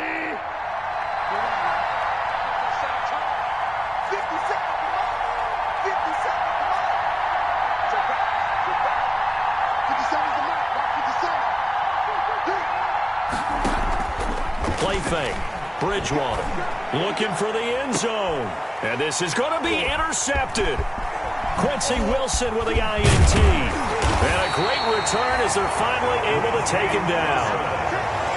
seconds, come on. 50 seconds, come on. Check back. 57's the mark. Mark 57. Play fake. Bridgewater looking for the end zone. And this is going to be intercepted. Quincy Wilson with the INT. And a great return as they're finally able to take him down.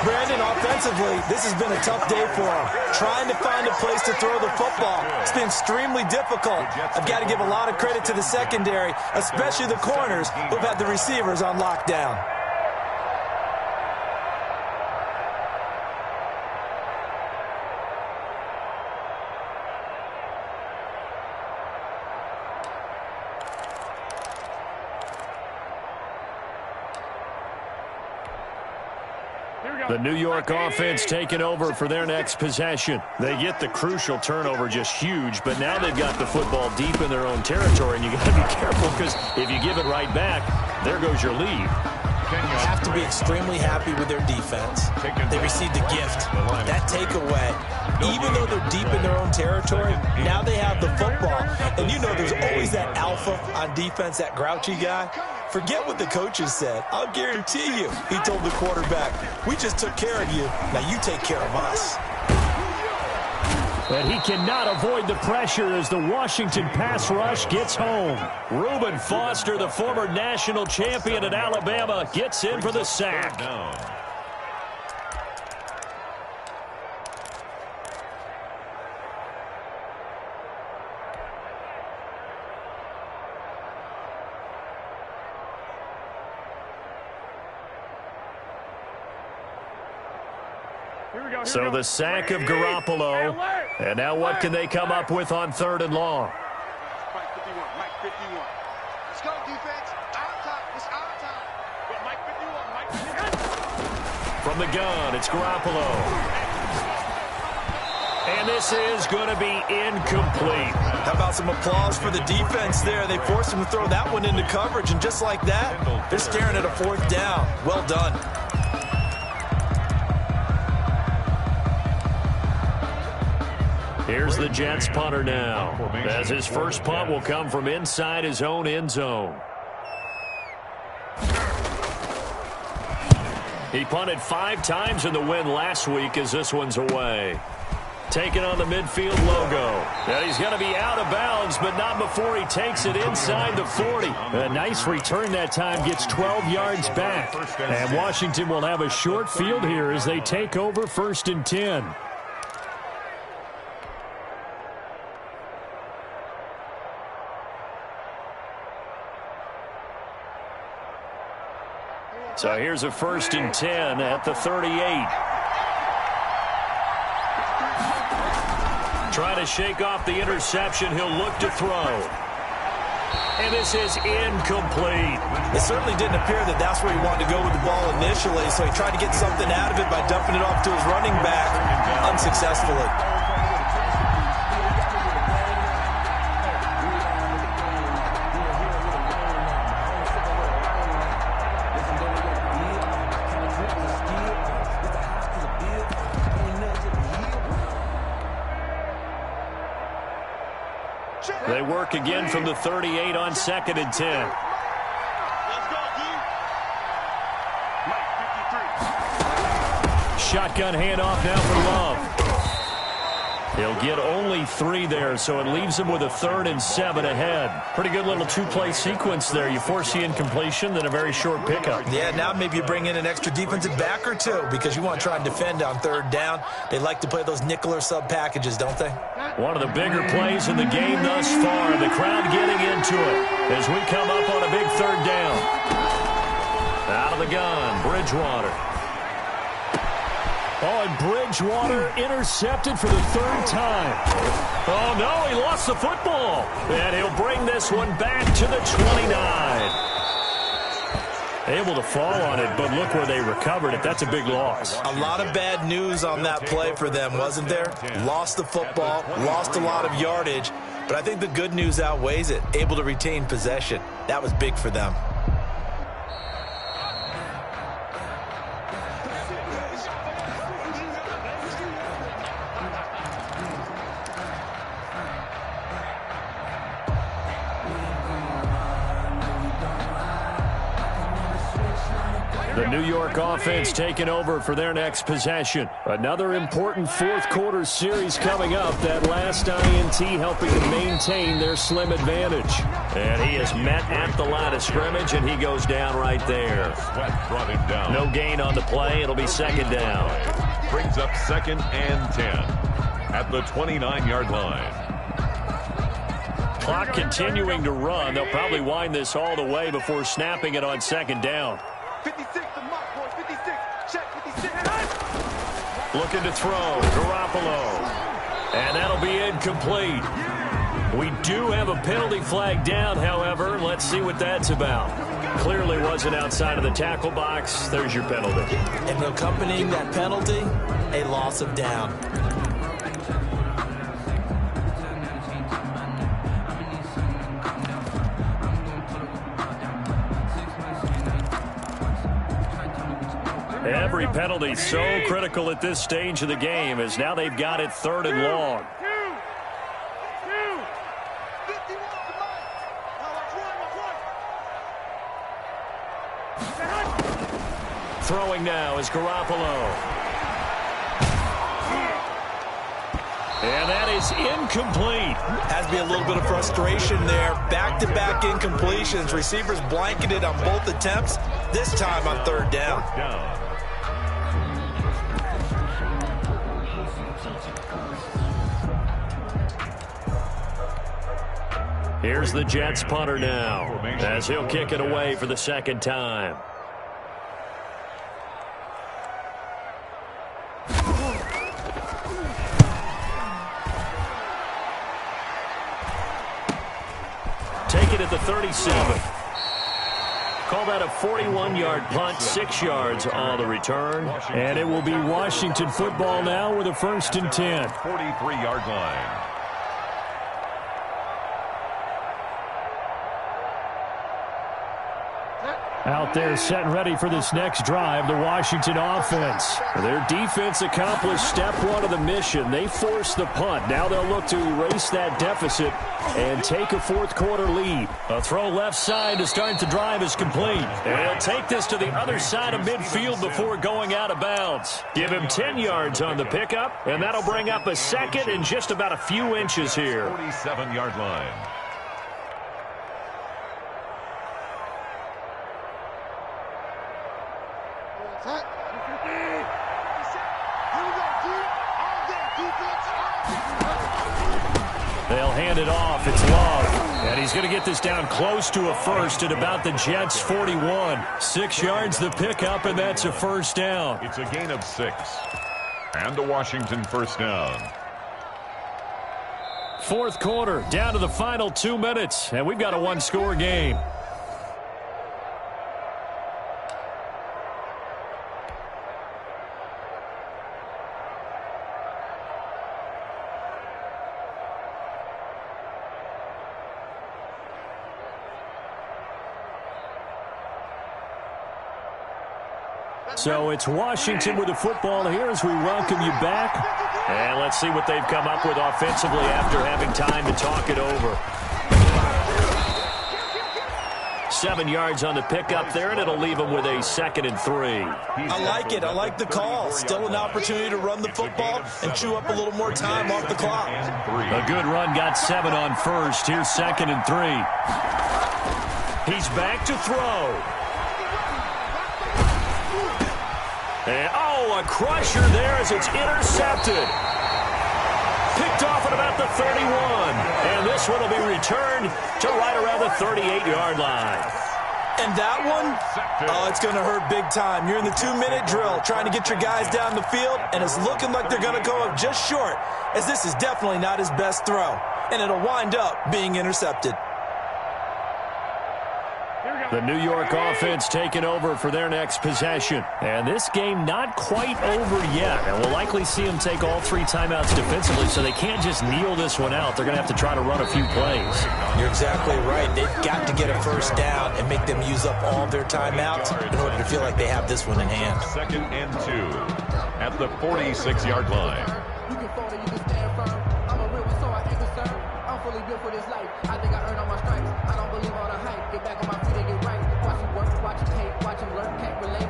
Brandon, offensively, this has been a tough day for him. Trying to find a place to throw the football. It's been extremely difficult. I've got to give a lot of credit to the secondary, especially the corners who've had the receivers on lockdown. The New York offense taking over for their next possession. They get the crucial turnover, just huge, but now they've got the football deep in their own territory, and you got to be careful because if you give it right back, there goes your lead. Have to be extremely happy with their defense. They received a gift. That takeaway, even though they're deep in their own territory, now they have the football. And you know there's always that alpha on defense, that grouchy guy. Forget what the coaches said. I'll guarantee you, he told the quarterback, we just took care of you. Now you take care of us. But he cannot avoid the pressure as the Washington pass rush gets home. Reuben Foster, the former national champion at Alabama, gets in for the sack. So the sack of Garoppolo. And now what can they come up with on 3rd and long? Mike 51. Mike 51. Let's go, defense. Our time. It's our time. But Mike 51. Mike 51. From the gun, it's Garoppolo. And this is going to be incomplete. How about some applause for the defense there? They forced him to throw that one into coverage, and just like that, they're staring at a 4th down. Well done. Here's the Jets punter now, as his first punt will come from inside his own end zone. He punted 5 times in the win last week as this one's away. Taking on the midfield logo. And he's going to be out of bounds, but not before he takes it inside the 40. A nice return that time, gets 12 yards back. And Washington will have a short field here as they take over 1st and 10. So here's a 1st and 10 at the 38. Trying to shake off the interception. He'll look to throw. And this is incomplete. It certainly didn't appear that that's where he wanted to go with the ball initially, so he tried to get something out of it by dumping it off to his running back unsuccessfully. They work again from the 38 on 2nd and 10. Let's go, D. Mike 53. Shotgun handoff now for Love. He'll get only 3 there, so it leaves him with a 3rd and 7 ahead. Pretty good little 2-play sequence there. You force the incompletion, then a very short pickup. Yeah, now maybe you bring in an extra defensive back or 2 because you want to try and defend on 3rd down. They like to play those nickel or sub packages, don't they? One of the bigger plays in the game thus far. The crowd getting into it as we come up on a big 3rd down. Out of the gun, Bridgewater. Oh, and Bridgewater intercepted for the 3rd time. Oh, no, he lost the football. And he'll bring this one back to the 29. Able to fall on it, but look where they recovered it. That's a big loss. A lot of bad news on that play for them, wasn't there? Lost the football, lost a lot of yardage, but I think the good news outweighs it. Able to retain possession. That was big for them. The New York offense taking over for their next possession. Another important fourth quarter series coming up. That last INT helping to maintain their slim advantage. And he is met at the line of scrimmage, and he goes down right there. Sweat brought him down. No gain on the play. It'll be second down. Brings up 2nd and 10 at the 29-yard line. Clock continuing to run. They'll probably wind this all the way before snapping it on second down. 56, the mark, boy. 56. Check 56. Looking to throw. Garoppolo. And that'll be incomplete. We do have a penalty flag down, however. Let's see what that's about. Clearly wasn't outside of the tackle box. There's your penalty. And accompanying that penalty, a loss of down. Every penalty so critical at this stage of the game, as now they've got it 3rd and long. 51, the mark. Throwing now is Garoppolo. And that is incomplete. Has to be a little bit of frustration there. Back-to-back incompletions. Receivers blanketed on both attempts, this time on 3rd down. Here's the Jets punter now, as he'll kick it away for the second time. Take it at the 37. Call that a 41-yard punt, 6 yards on the return. And it will be Washington football now with a 1st and 10. 43-yard line. Out there set and ready for this next drive, the Washington offense. Their defense accomplished step 1 of the mission. They forced the punt. Now they'll look to erase that deficit and take a fourth quarter lead. A throw left side to start the drive is complete. And he'll take this to the other side of midfield before going out of bounds. Give him 10 yards on the pickup, and that'll bring up a second and just about a few inches here. 47-yard line. They'll hand it off. It's Love. And he's going to get this down close to a first at about the Jets' 41. 6 yards the pickup, and that's a first down. It's a gain of 6. And a Washington first down. Fourth quarter, down to the final 2 minutes, and we've got a one-score game. So it's Washington with the football here as we welcome you back. And let's see what they've come up with offensively after having time to talk it over. 7 yards on the pickup there, and it'll leave them with a 2nd and 3. I like it. I like the call. Still an opportunity to run the football and chew up a little more time off the clock. A good run, got 7 on first. Here's 2nd and 3. He's back to throw. And, a crusher there as it's intercepted. Picked off at about the 31. And this one will be returned to right around the 38-yard line. And that one, it's going to hurt big time. You're in the 2-minute drill trying to get your guys down the field, and it's looking like they're going to go up just short, as this is definitely not his best throw. And it'll wind up being intercepted. The New York offense taking over for their next possession. And this game not quite over yet. And we'll likely see them take all 3 timeouts defensively, so they can't just kneel this one out. They're going to have to try to run a few plays. You're exactly right. They've got to get a first down and make them use up all of their timeouts in order to feel like they have this one in hand. 2nd and 2 at the 46-yard line. You can fall or you can stand firm. I'm a real one, so I ain't concerned. I'm fully built for this life. I think I earned all my stripes. I don't believe all the hype. Get back on my feet and get right. Watch him work, watch him hate, watch him learn, can't relate.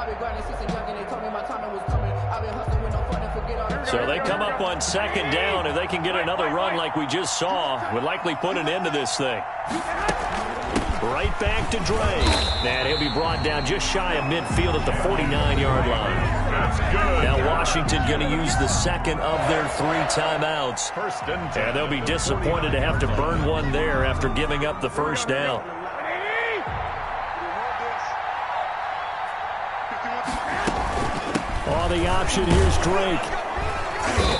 I've been grinding since a young and they told me my timing was coming. I've been hustling with no fun and forget all the. So they come up on second down. If they can get another run like we just saw, would likely put an end to this thing. Right back to Dre. And he'll be brought down just shy of midfield at the 49-yard line. That's good. Now Washington going to use the second of their 3 timeouts. First and 10. And they'll be disappointed to have to burn one there after giving up the first down. On the option, here's Drake.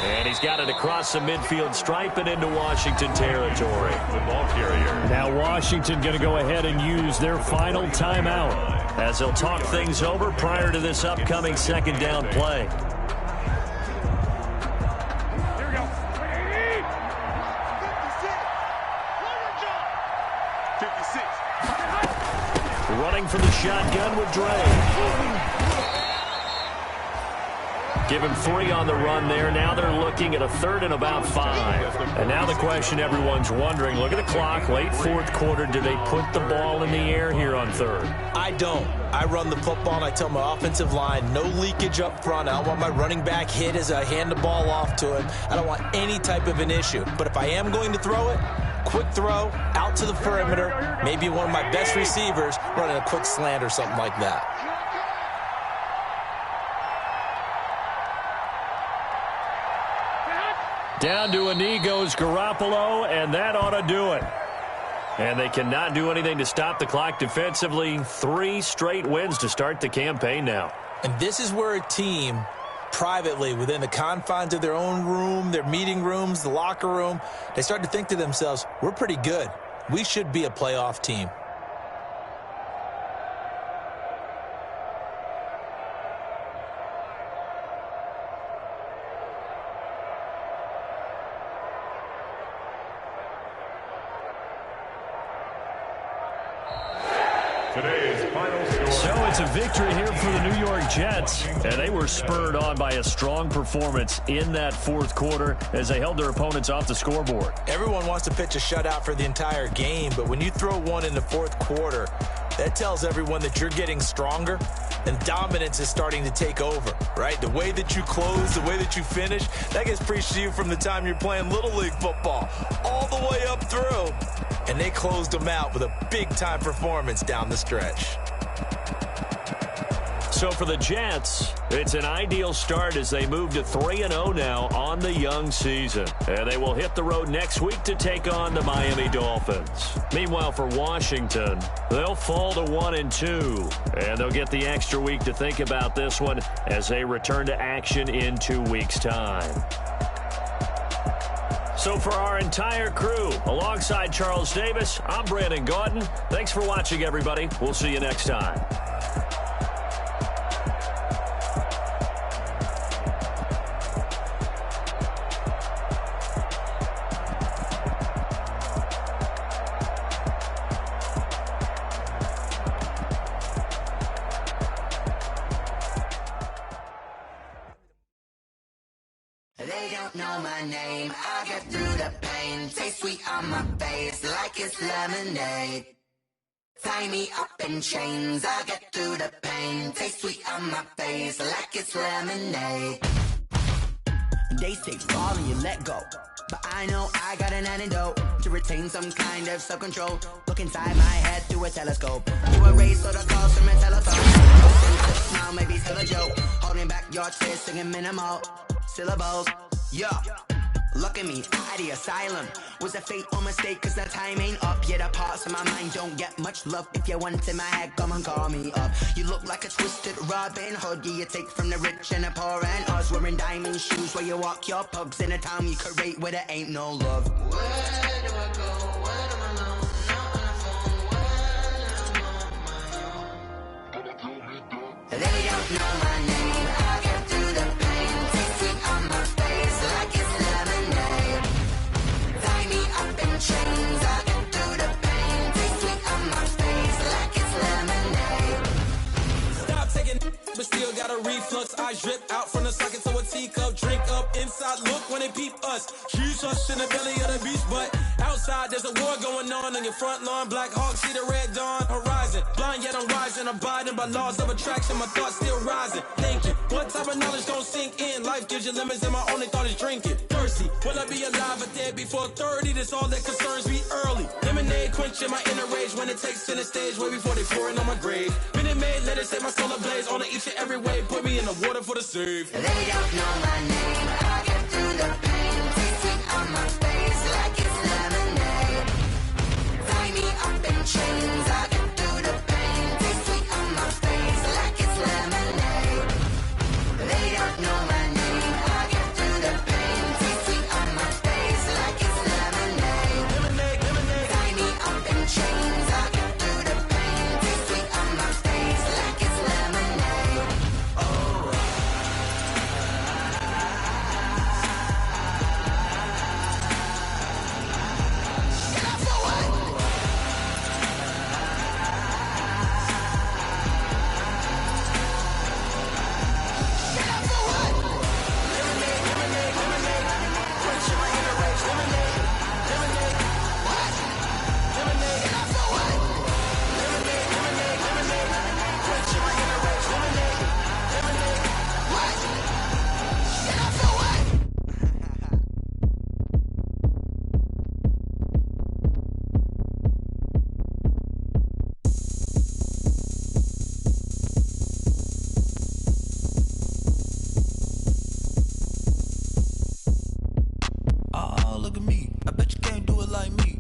And he's got it across the midfield stripe and into Washington territory. The ball carrier. Now Washington going to go ahead and use their final timeout as they'll talk things over prior to this upcoming second down play. Here we go. 56. Running from the shotgun with Dre. Give him 3 on the run there. Now they're looking at a 3rd and about 5. And now the question everyone's wondering, look at the clock, late 4th quarter, do they put the ball in the air here on 3rd? I don't. I run the football and I tell my offensive line, no leakage up front. I don't want my running back hit as I hand the ball off to him. I don't want any type of an issue. But if I am going to throw it, quick throw, out to the perimeter, maybe one of my best receivers running a quick slant or something like that. Down to a knee goes Garoppolo, and that ought to do it. And they cannot do anything to stop the clock defensively. 3 straight wins to start the campaign now. And this is where a team, privately, within the confines of their own room, their meeting rooms, the locker room, they start to think to themselves, we're pretty good. We should be a playoff team. Today's final score. So it's a victory here for the New York Jets, and they were spurred on by a strong performance in that 4th quarter as they held their opponents off the scoreboard. Everyone wants to pitch a shutout for the entire game, but when you throw one in the 4th quarter, that tells everyone that you're getting stronger and dominance is starting to take over, right? The way that you close, the way that you finish, that gets preached to you from the time you're playing Little League football all the way up through. And they closed them out with a big-time performance down the stretch. So for the Jets, it's an ideal start as they move to 3-0 now on the young season. And they will hit the road next week to take on the Miami Dolphins. Meanwhile, for Washington, they'll fall to 1-2. And they'll get the extra week to think about this one as they return to action in 2 weeks' time. So for our entire crew, alongside Charles Davis, I'm Brandon Gauton. Thanks for watching, everybody. We'll see you next time. They don't know my name, I get through the pain. Taste sweet on my face like it's lemonade. Tie me up in chains, I get through the pain. Taste sweet on my face like it's lemonade. They say fall and you let go, but I know I got an antidote to retain some kind of self-control. Look inside my head through a telescope. You erase all the calls from a telephone. Smile, maybe still a joke. Holding back your tears, singing minimal syllables. Yeah, look at me, out the asylum. Was a fate or mistake, cause the time ain't up. Yet the parts of my mind don't get much love. If you want in my head, come and call me up. You look like a twisted Robin Hood. Yeah, you take from the rich and the poor and us. Wearing diamond shoes where you walk your pugs in a town you create where there ain't no love. Where do I go? Where am I alone? Not on the phone. When I'm on my own. They don't know my name. I get through the pain. Taste sweet on my face like it's lemonade. Tie me up in chains. I get through the pain. Taste sweet on my face like it's lemonade. Stop taking, but still got a reflux. I drip out from the socket, so it's Hennessy cup, drink up, inside look when they peep us. Huge us in the belly of the beast, but outside there's a war going on your front lawn. Black Hawk, see the red dawn horizon. Blind yet I'm rising, abiding by laws of attraction. My thoughts still rising, thinking, what type of knowledge don't sink in? Life gives you limits and my only thought is drinking. Thirsty, will I be alive or dead before 30? That's all that concerns me early. Lemonade quenching my inner rage when it takes center stage, way before they pour it on my grave. Minute Maid, let it set my soul ablaze on each and every way. Put me in the water for the save. They don't know my name. I get through the pain. Taste sweet on my face like it's lemonade. Tie me up in chains. I get through the pain. Taste sweet on my face like it's lemonade. They don't know my name. I get through the pain. Taste sweet on my face like it's lemonade. Lemonade, lemonade. Tie me up in chains. I get through the pain. Taste sweet on my face like it's lemonade. Look at me. I bet you can't do it like me.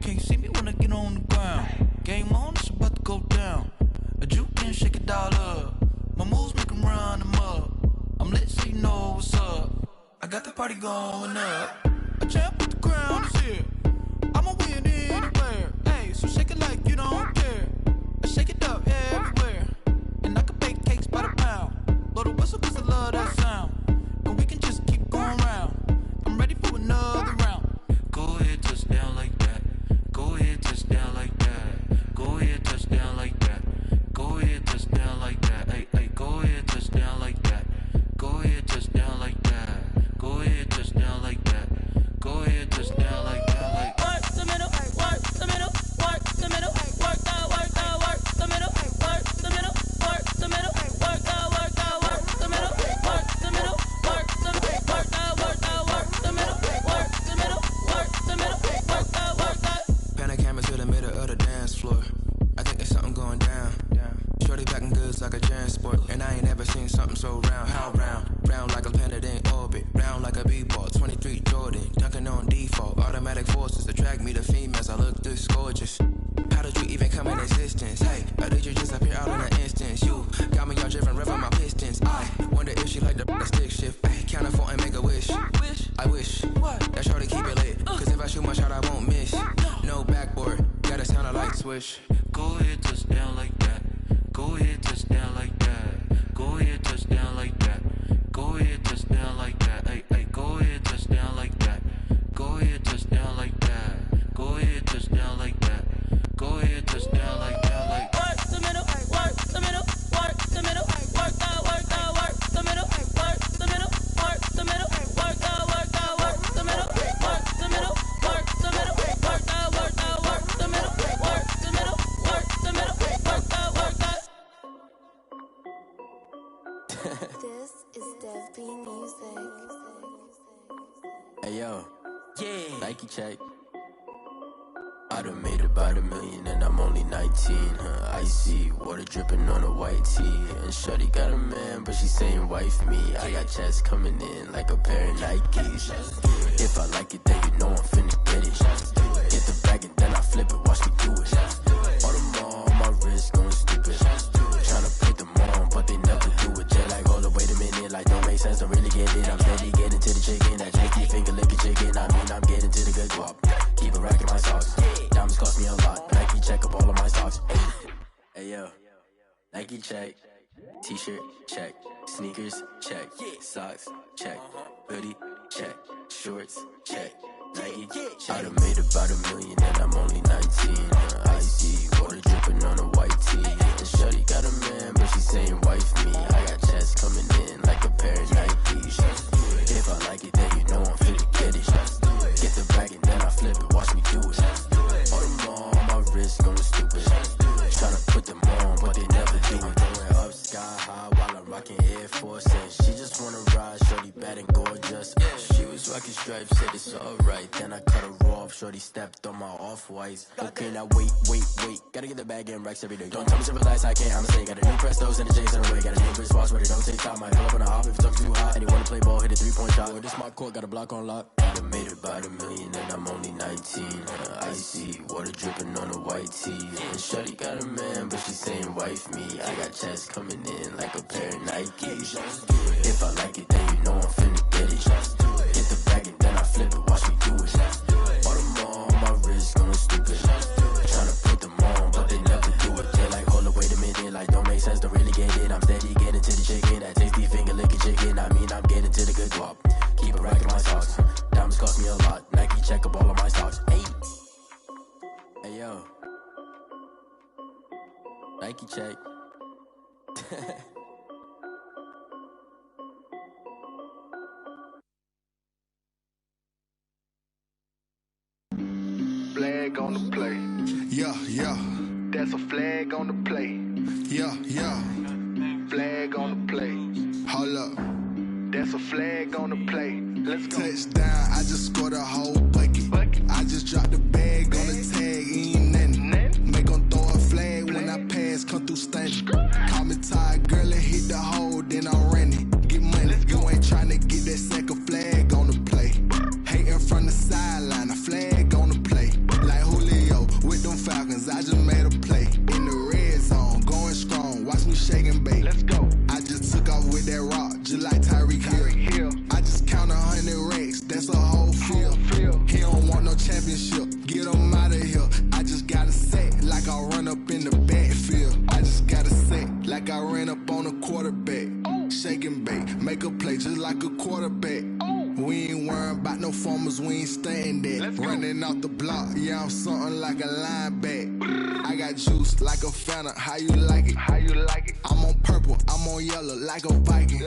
Can't see me when I get on the ground. Game on, it's about to go down. A juke and shake it all up. My moves make them run them up. I'm lit so you know what's up. I got the party going up. A champ with the crown is here. I'ma win anywhere. Hey, so shake it like you don't care. I shake it up everywhere. And I can bake cakes by the pound. Blow the whistle cause I love that sound. And we can just keep going round. I'm ready for another round. Go ahead, touch down like that. Go ahead, touch down like that. Go ahead, touch down like that. Go ahead, touch down like that. Hey, hey, go ahead, touch down like that. Go ahead, touch down like that. Go ahead, touch down like that. Go ahead, touch down like that. Like work the middle, work the middle, work the middle, work the middle, work the middle, work the middle, work the middle, work the middle, work the middle, work the middle, work the middle, work the middle, work the. Pan the camera to the middle of the dance floor. I think there's something going down. Shorty packing goods like a transport, and I ain't never seen something so round. How round? Round like a planet in orbit, round like a b-ball. 23 Jordan, dunking on default. Automatic forces attract me to females. I look this gorgeous. How did you even come in existence? Hey, or did you just appear out in an instance? You got me all driven, revving my pistons. I wonder if she like the stick shift. Hey, count a four and make a wish. I wish that shorty keep it lit. Cause if I shoot my shot, I won't miss. No backboard, gotta sound a light switch. go ahead, touch down like that. Go ahead, touch down like that. Go ahead, touch down like that. Go ahead, touch down like that. Hey, hey, go ahead, touch down like that. Go ahead, touch down like that. Go ahead, touch down like that. Go ahead, touch down like that. Like work the middle, work the middle, work the middle, work the middle, work the middle, work the middle, work the middle, work the middle, work the middle, work the middle, work the middle, work the middle, work the middle, work the middle, work the. This is Dev B Music. Hey yo, Yeah. Nike check. I done made about $1 million and I'm only 19. Icy water dripping on a white tee. And shorty got a man, but she saying wife me. I got checks coming in like a pair of Nikes. If I like it, then you know I'm finna get it. Get the bag and then I flip it, watch me do it. All them on my wrist going stupid. Tryna put them on, but they never do it. They're like, hold up, wait a minute, like don't make sense, don't really get it. I'm steady getting to the chicken, that janky finger licking chicken. I mean, I'm getting to the good guap. Keep a rack in my socks. Diamonds cost me a lot. Nike check up all of my stocks. Hey yo, Nike check. T-shirt check. Sneakers check. Socks check. Hoodie check. Shorts check. Nike I done made about $1 million and I'm only 19. Icy water dripping on a white tee. And shorty got a man, but she saying wife me. I got checks coming in like a pair of Nikes. stripes, said it's alright. Then I cut her off, shorty stepped on my off-whites. Okay, now wait. Gotta get the bag and racks every day. Don't tell me to relax, I can't, I'ma say. Got a new Prestos and the J's on the way. Got a new Chris Foss, but it don't take time. I pull up on a hop if it's talking too hot. And you wanna play ball, hit a 3-point shot. Or this my court, got a block on lock. I made it by the million and I'm only 19. Icy, water dripping on a white tee. And shorty got a man, but she saying wife me. I got checks coming in like a pair of Nikes. If I like it, then you know I'm finna get it. Hit the bag and then I flip it, watch me do it. All them all on my wrist going stupid. Tryna put them on, but they never do it. They're like, hold up, wait a minute, like don't make sense, don't really get it. I'm steady getting to the chicken, that tasty finger licking chicken. I mean, I'm getting to the good guap. Keep a rack in my socks. Diamonds cost me a lot. Nike check up all of my stocks. Hey yo, Nike check. Flag on the play. Yeah. That's a flag on the play. Yeah. Flag on the play. Hold up. That's a flag on the play. Let's go. Touchdown, I just scored a whole bucket. I just dropped the bag on the tag, ain't nothing. Make 'em throw a flag when I pass, come through stunting. Call me tired, girl, and hit the hole, then I'm running. Get money, you ain't tryna get that second flag on the play. Hating from the sideline, a flag on the play. Like Julio with them Falcons, I just made a play. In the red zone, going strong, watch me shake and bake. Let's go. I just took off with that rock, just like Tyreek Hill. I just count 100 racks, that's a whole field. He don't want no championship, get him out of here. I just gotta say, like I run up in the backfield. I just gotta say, like I ran up on a quarterback. Shake and bake, make a play just like a quarterback. We ain't worrying about no formers, we ain't staying there. Running off the block, yeah, I'm something like a lineback. I got juice like a Fanta, how you like it? I'm on purple, I'm on yellow, like a Viking.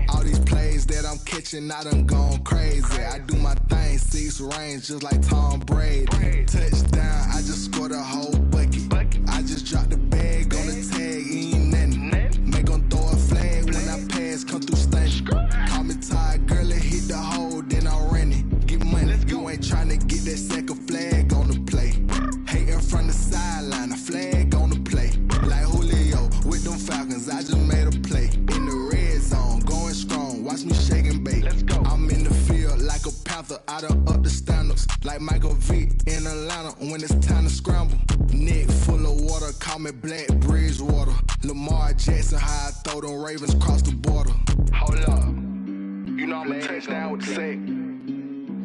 All these plays that I'm catching, I done gone crazy. I do my thing, 6 range, just like Tom Brady. Touchdown, I just scored a whole bucket. I just dropped the bag on the tag, ain't nothing. Make 'em throw a flag when I pass, come through stunting. Call me tired, girl, and hit the hole, then I'm running. Get money, you ain't tryna get that second flag on the play. Hating from the sideline, a flag on the play. Like Julio with them Falcons, I just made a play. In the red zone, going strong, watch me shake and bake. I'm in the field like a Panther, I done up the standards. Like Michael Vick in Atlanta when it's time to scramble. Neck full of water, call me Black Bridgewater. Lamar Jackson, how I throw them Ravens cross the border. Hold up, you know I'm a touchdown with the sack.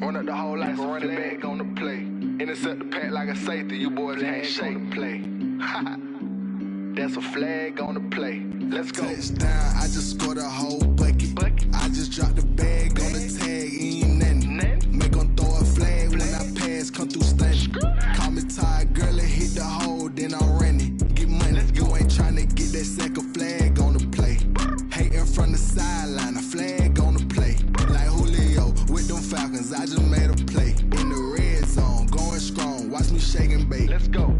Run up the whole like a running back on the play. Intercept the pack like a safety, you boys ain't shake the play. That's a flag on the play. Let's go. Touchdown, I just scored a whole bucket. I just dropped the bag on the tag, ain't nothing. Make 'em throw a flag when I pass, come through stunting. Call me tired, girl, and hit the hole, then I'm running. Get money, you ain't tryna get that second flag on the play. Hating from the sideline, a flag on the play. Like Julio with them Falcons, I just made a play. In the red zone, going strong, watch me shake and bake. Let's go.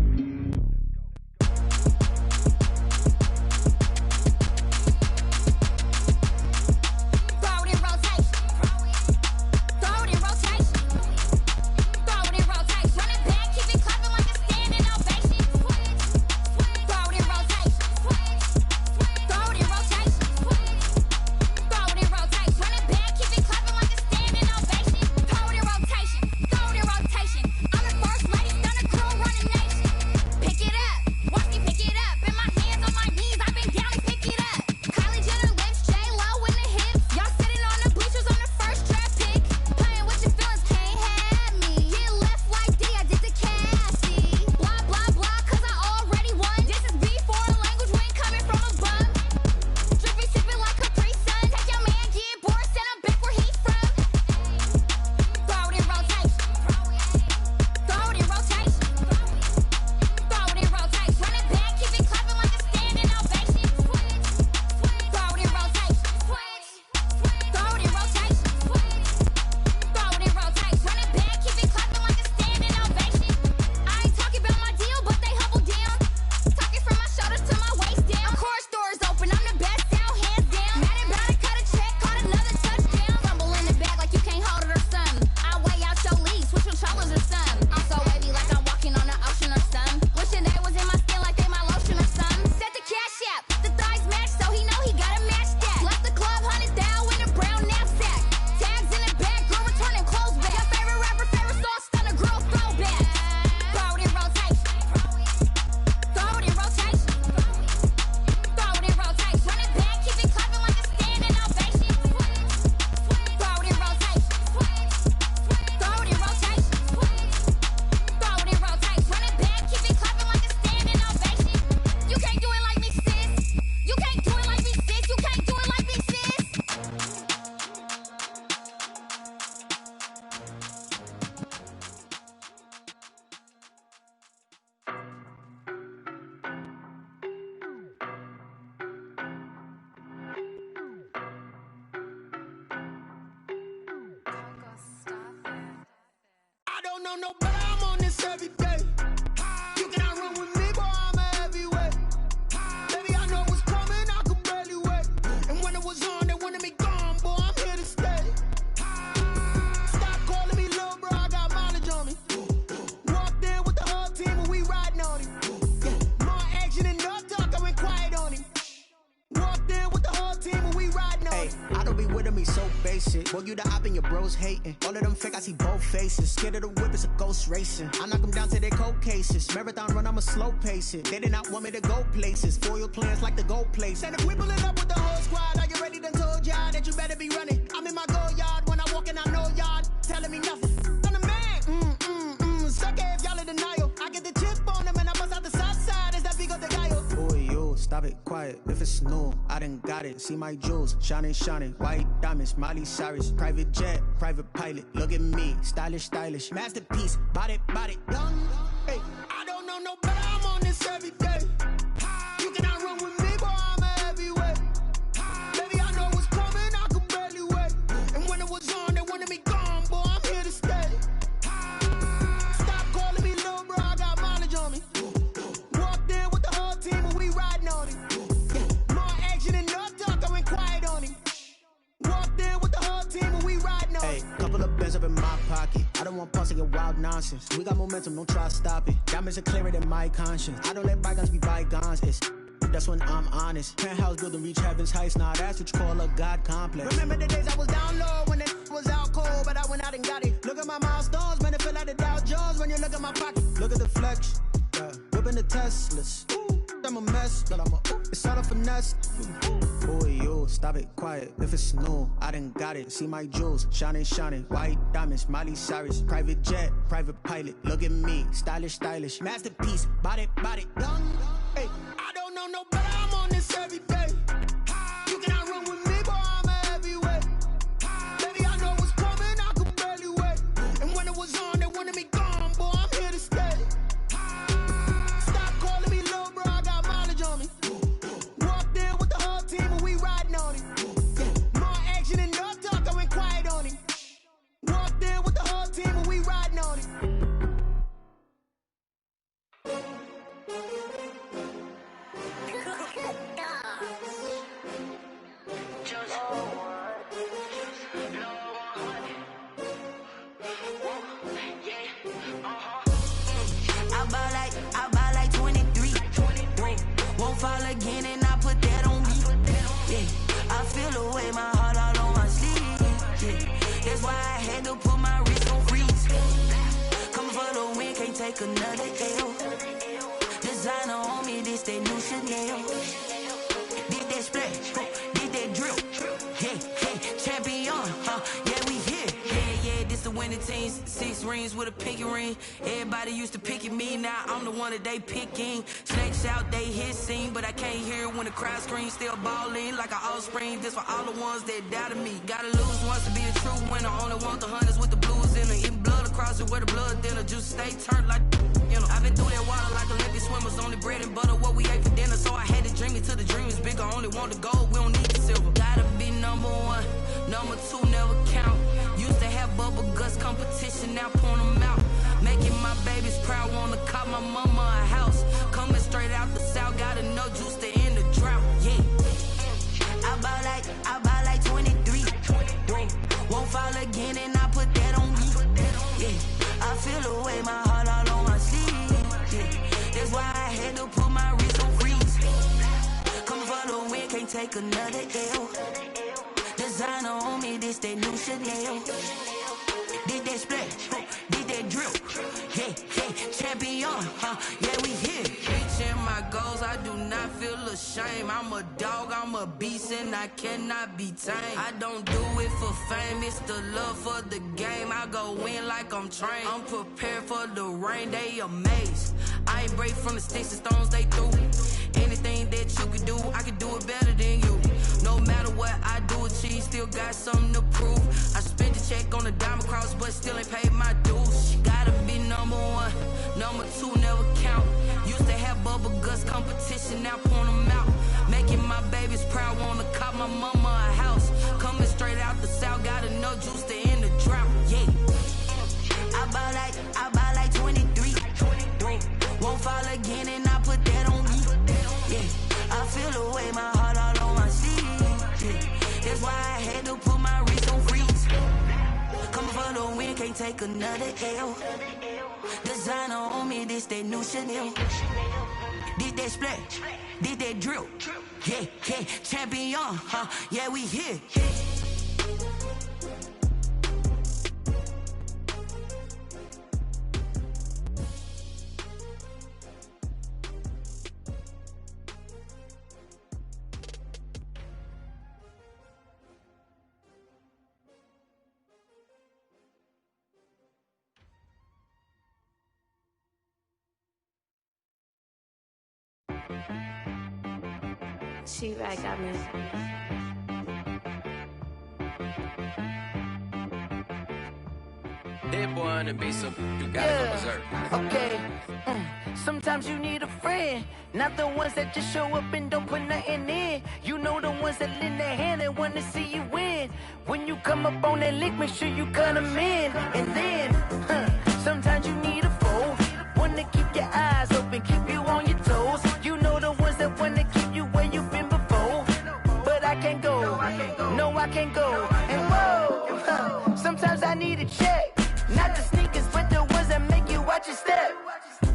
know no better, I'm on this every day. You cannot run with me, boy, I'm a heavyweight. Baby, I know what's coming, I could barely wait. And when it was on, they wanted me gone, boy, I'm here to stay. Stop calling me little bro, I got mileage on me. Walked in with the whole team and we riding on him. More action and no talk, I went quiet on him. Walked in with the whole team and we riding on him. I don't be with him, he so basic. Boy, you the op and your bros hating. All of them fake, I see both faces. Scared of the whip, it's a ghost racing. I knock them down to their cold cases. Marathon run, I'ma slow pace it. They did not want me to go places. Foil plans like the gold place. And if we pulling up with the whole squad, are you ready? Done told y'all that you better be running. I'm in my go yard when I walk in, I know y'all telling me nothing. I'm the man, suck it if y'all in denial. I get the chip on them and I bust out the south side. Is that Vigo de Gallo? Boy, yo, stop it, quiet. If it's new, I done got it. See my jewels, shining, shining. White diamonds, Miley Cyrus. Private jet, private pilot. Look at me, stylish, stylish. Masterpiece, body, young. Hey, I don't know no better, I'm on this every day. You cannot run with me, boy, I'm a heavyweight. Baby, I know what's coming, I could barely wait. And when it was on, they wanted me gone, boy, I'm here to stay. Stop calling me little bro, I got mileage on me. Walked in with the whole team and we riding on him. More action and no talk, I went quiet on him. Walked in with the whole team and we riding on him. Hey, couple of bands up in my pocket. I don't want pulse to get wild nonsense. We got momentum, don't try to stop it. Diamonds are clearer than my conscience. I don't let bygones be bygones. That's when I'm honest. Penthouse building reach heaven's heights. Nah, that's what you call a God complex. Remember the days I was down low when it was out cold, but I went out and got it. Look at my milestones, man, it feel like the Dow Jones when you look at my pocket. Look at the flex, whipping the Teslas. I'm a mess, but it's all a finesse. Boy, yo, stop it, quiet. If it's new, I done got it. See my jewels, shining, shining. White diamonds, Miley Cyrus. Private jet, private pilot. Look at me, stylish, stylish. Masterpiece, body, young. Hey, I don't know no better, I'm on this every day. You cannot run with me, boy, I'm a heavyweight. Baby, I know what's coming, I could barely wait. And when it was on, they wanted me gone, boy, I'm here to stay. Stop calling me little bro, I got mileage on me. Walked in with the whole team and we riding on him. More action and no talk, I went quiet on him. Walked in with the whole team and we riding on him. I buy like 23. Won't fall again and I put that on me. Yeah, I feel the way, my heart all on my sleeve. Yeah, that's why I had to put my wrist on freeze. Coming for the win, can't take another L. Designer on me, this that new Chanel. Did that splash, did that drill. Yeah, champion, yeah, we here. Yeah, this the winning teams. 6 rings with a pinky ring. Everybody used to picking me, now I'm the one that they picking. Snakes out, they hissing, but I can't hear when the crowd screams. Still balling like an offspring. This for all the ones that doubted me. Gotta lose once to be a true winner. Only want the hunters with the blues in it. Eating blood across it where the blood thinner. Juice stay turned like, you know. I've been through that water like Olympic swimmers. Only bread and butter what we ate for dinner. So I had to dream it till the dream is bigger. Only want the gold, we don't need the silver. Gotta be number 1, number 2 never count. Used to have bubble guts competition, now point them out. Making my babies proud, wanna call my mama a house. Coming straight out the south, gotta know juice to end the drought. Yeah, I buy like 23. Won't fall again and I put that on me. Yeah, I feel the way, my heart all on my sleeve. Yeah, that's why I had to put my wrist on freeze. Coming for the win, can't take another L. Designer on me, this that new Chanel. Did that splash, did that drill. Yeah, champion, yeah, we here. Reaching my goals, I do not feel ashamed. I'm a dog, I'm a beast, and I cannot be tamed. I don't do it for fame, it's the love for the game. I go in like I'm trained. I'm prepared for the rain, they amazed. I ain't break from the sticks and stones they threw. Anything that you can do, I can do it better than you. No matter what I do, achieve, still got something to prove. I spent the check on the diamond cross, but still ain't paid my dues. Gotta be number 1, number 2 never count. Used to have bubble guts competition, now point them out. Making my babies proud, wanna call my mama a house. Coming straight out the south, gotta know juice to end the drought. Yeah, I buy take another L. Designer on me, this that new Chanel. Did that splash, did that drill. Yeah, yeah, champion, huh? Yeah, we here. She right got me. That boy on the beat, so you gotta go berserk. Okay. Sometimes you need a friend, not the ones that just show up and don't put nothing in. You know the ones that lend their hand and want to see you win. When you come up on that lick, make sure you cut them in. And then, sometimes you need a foe, one to keep your eyes open, keep you on your toes. You know the ones that want to keep you where you've been before. But I can't go, no I can't go. And whoa, sometimes I need a check. Not the sneakers, but the ones that make you watch your step.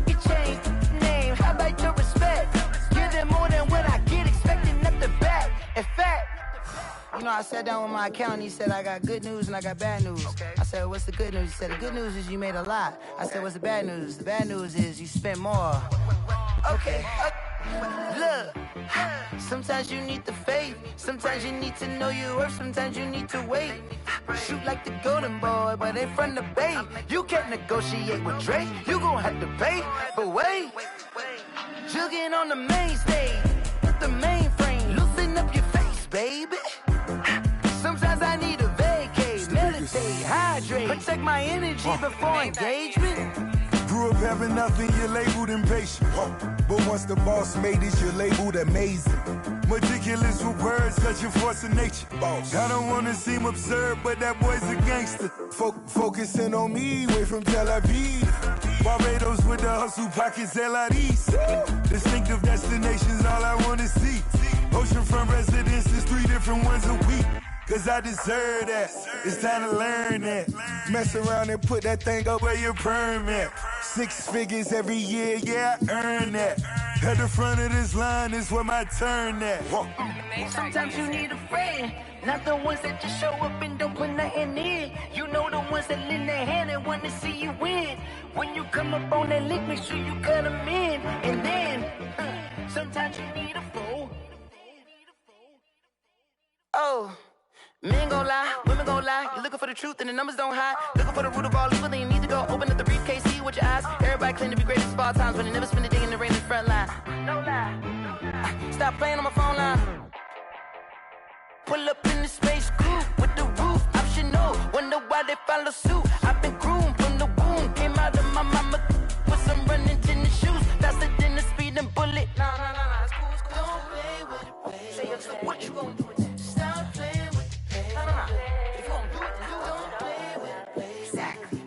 You change name, how about your respect? Give them more than what I get, expecting up the back. In fact, you know, I sat down with my accountant, he said, I got good news and I got bad news. I said, what's the good news? He said, the good news is you made a lot. I said, what's the bad news? The bad news is you spent more. Okay. Look, sometimes you need the faith, sometimes you need to know your worth, sometimes you need to wait. Shoot like the golden boy, but ain't from the bay. You can't negotiate with Drake, you gon' have to pay. But wait, jugging on the main stage, the mainframe, loosen up your face, baby. Sometimes I need a vacate, meditate, hydrate, protect my energy before engagement. Grew up having nothing, you're labeled impatient. But once the boss made it, you're labeled amazing. Meticulous with words, such a force of nature. I don't wanna seem absurd, but that boy's a gangster. Focusing on me, way from Tel Aviv. Barbados with the hustle pockets, LIDs. Distinctive destinations, all I wanna see. Oceanfront residences, 3 different ones a week. Cause I deserve that, it's time to learn that. Mess around and put that thing up where your permit. 6 figures every year, yeah, I earn that. At the front of this line is where my turn at. Sometimes you need a friend, not the ones that just show up and don't put nothing in. You know the ones that lend their hand and want to see you win. When you come up on that lick, make sure you cut them in. And then, sometimes you need a foe. Oh. Men gon' lie, women gon' lie. You're looking for the truth and the numbers don't hide. Looking for the root of all evil, then you need to go open up the briefcase, see with your eyes. Everybody claim to be greatest of all times, but they never spend a day in the rain in the front line. No lie. Stop playing on my phone line. Pull up in the space coupe with the roof optional. Wonder why they follow suit. I've been groomed from the womb. Came out of my mama with some running tennis shoes. Faster than the speeding bullet. Nah, it's cool, it's cool. Don't play with it, baby. Say what you gon' do with it? Stop playing with it. If you gon' do it, then don't play with it, baby. Exactly.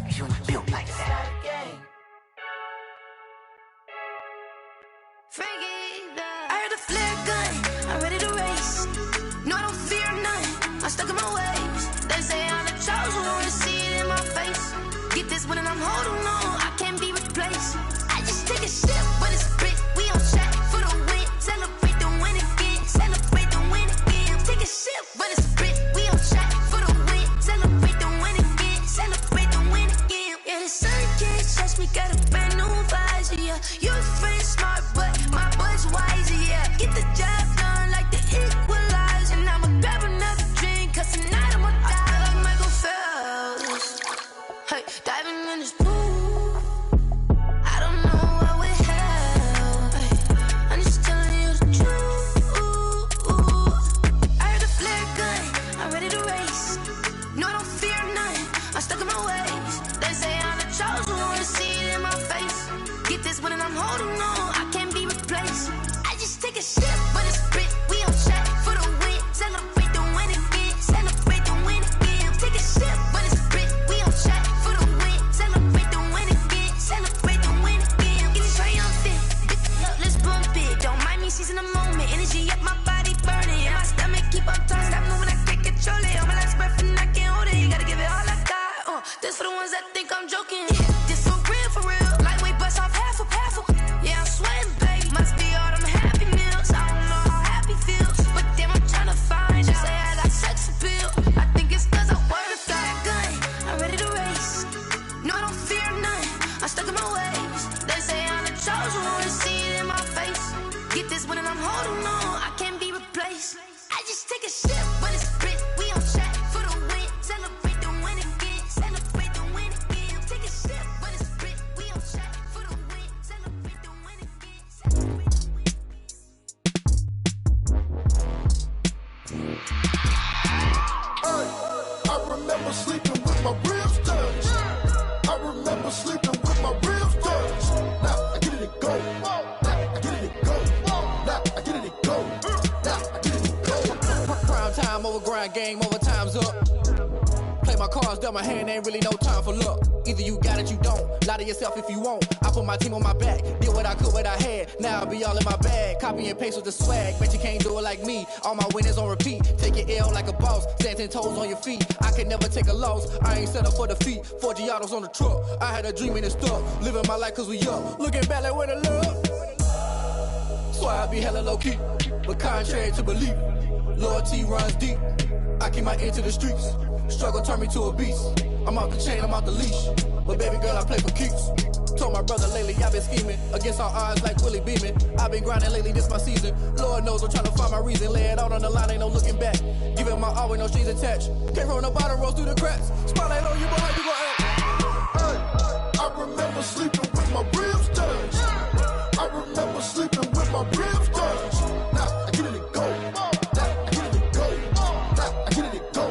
Cause you ain't built like that. I heard the flare gun, I'm ready to race. No, I don't fear none, I'm stuck in my ways. They say I'm the chosen one, see it in my face. Get this one and I'm holding on, I can't be replaced. I just take a sip, but it's spit, we on track for the win. Celebrate the win again, celebrate the win again. Take a sip, but it's spit, we on track for the win. Celebrate the win again, celebrate the win again. Yeah, the sun can't touch me, got a brand new visor, yeah. Your friend smart, but my boy's wiser, yeah. Get the job done like the equalizer. And I'ma grab another drink, cause tonight I'ma die. I feel like Michael Phelps. Hey, diving in this pool. I don't know what would help. Hey, I'm just telling you the truth. I heard the flare gun, I'm ready to race. No, I don't fear none, I'm stuck in my ways. They say I'm the chosen one, see it in my face. Get this one and I'm holding on, I can't be replaced. I just take a sip, but it's spit, we on track for the win. Celebrate the win again, celebrate the win again. Take a sip, but it's spit, we on track for the win. Celebrate the win again, celebrate the win again. Get it triumphant, let's bump it. Don't mind me seizing the moment, energy up my body burning. And my stomach keep up talking, stop moving, I can't control it. On my last breath and I can't hold it, you gotta give it all I got. This this for the ones that think I'm joking. This so real for real. Lightweight bust off half a. Yeah, I'm sweating, baby. Must be all them happy meals. I don't know how happy feels, but damn, I'm tryna find out. Say I got sex appeal. I think it's 'cause I work. Got a gun, I'm ready to race. No, I don't fear none. I'm stuck in my ways. They say I'm the chosen one. See it in my face. Get this one and I'm holding on. I can't be replaced. I just take a sip when it's split. We on track for the win. Celebrate the win again. Celebrate the win again. Take a sip when it's split. We on track for the win. Celebrate the win again. I remember sleeping with my ribs touched. I remember sleeping with my ribs touched. Now I get it go. Now I get it go. Now I get it go. Now I get it go. Prime time over grind game, over time's up. Play my cards, dealt my hand, ain't really no time for luck. Either you got it, you don't. Lie to yourself if you won't. I put my team on my back, did what I could, what I had. Now I'll be all in my bag. Copy and paste with the swag. Bet you can't do it like me. All my winners on repeat. Take your L like a boss. Stand 10 toes on your feet. I can never take a loss. I ain't set up for defeat. 4 Giottos on the truck. I had a dream and it's stuck. Living my life 'cause we up. Looking back like where the love. Swear I be hella low key. But contrary to belief, loyalty runs deep. I keep my ear to the streets. Struggle turned me to a beast. I'm off the chain, I'm off the leash. But baby girl, I play for keeps. Told my brother lately I've been scheming. Against all odds like Willie Beeman. I've been grinding lately, this my season. Lord knows I'm trying to find my reason. Lay it out on the line, ain't no looking back. Giving my all with no strings attached. Came from the bottom, rose through the cracks. Spotlight on you, boy, how you gon' act? I remember sleeping with my ribs touched. I remember sleeping with my ribs touched. Now I get it go. Now I get it go. Now I get it go.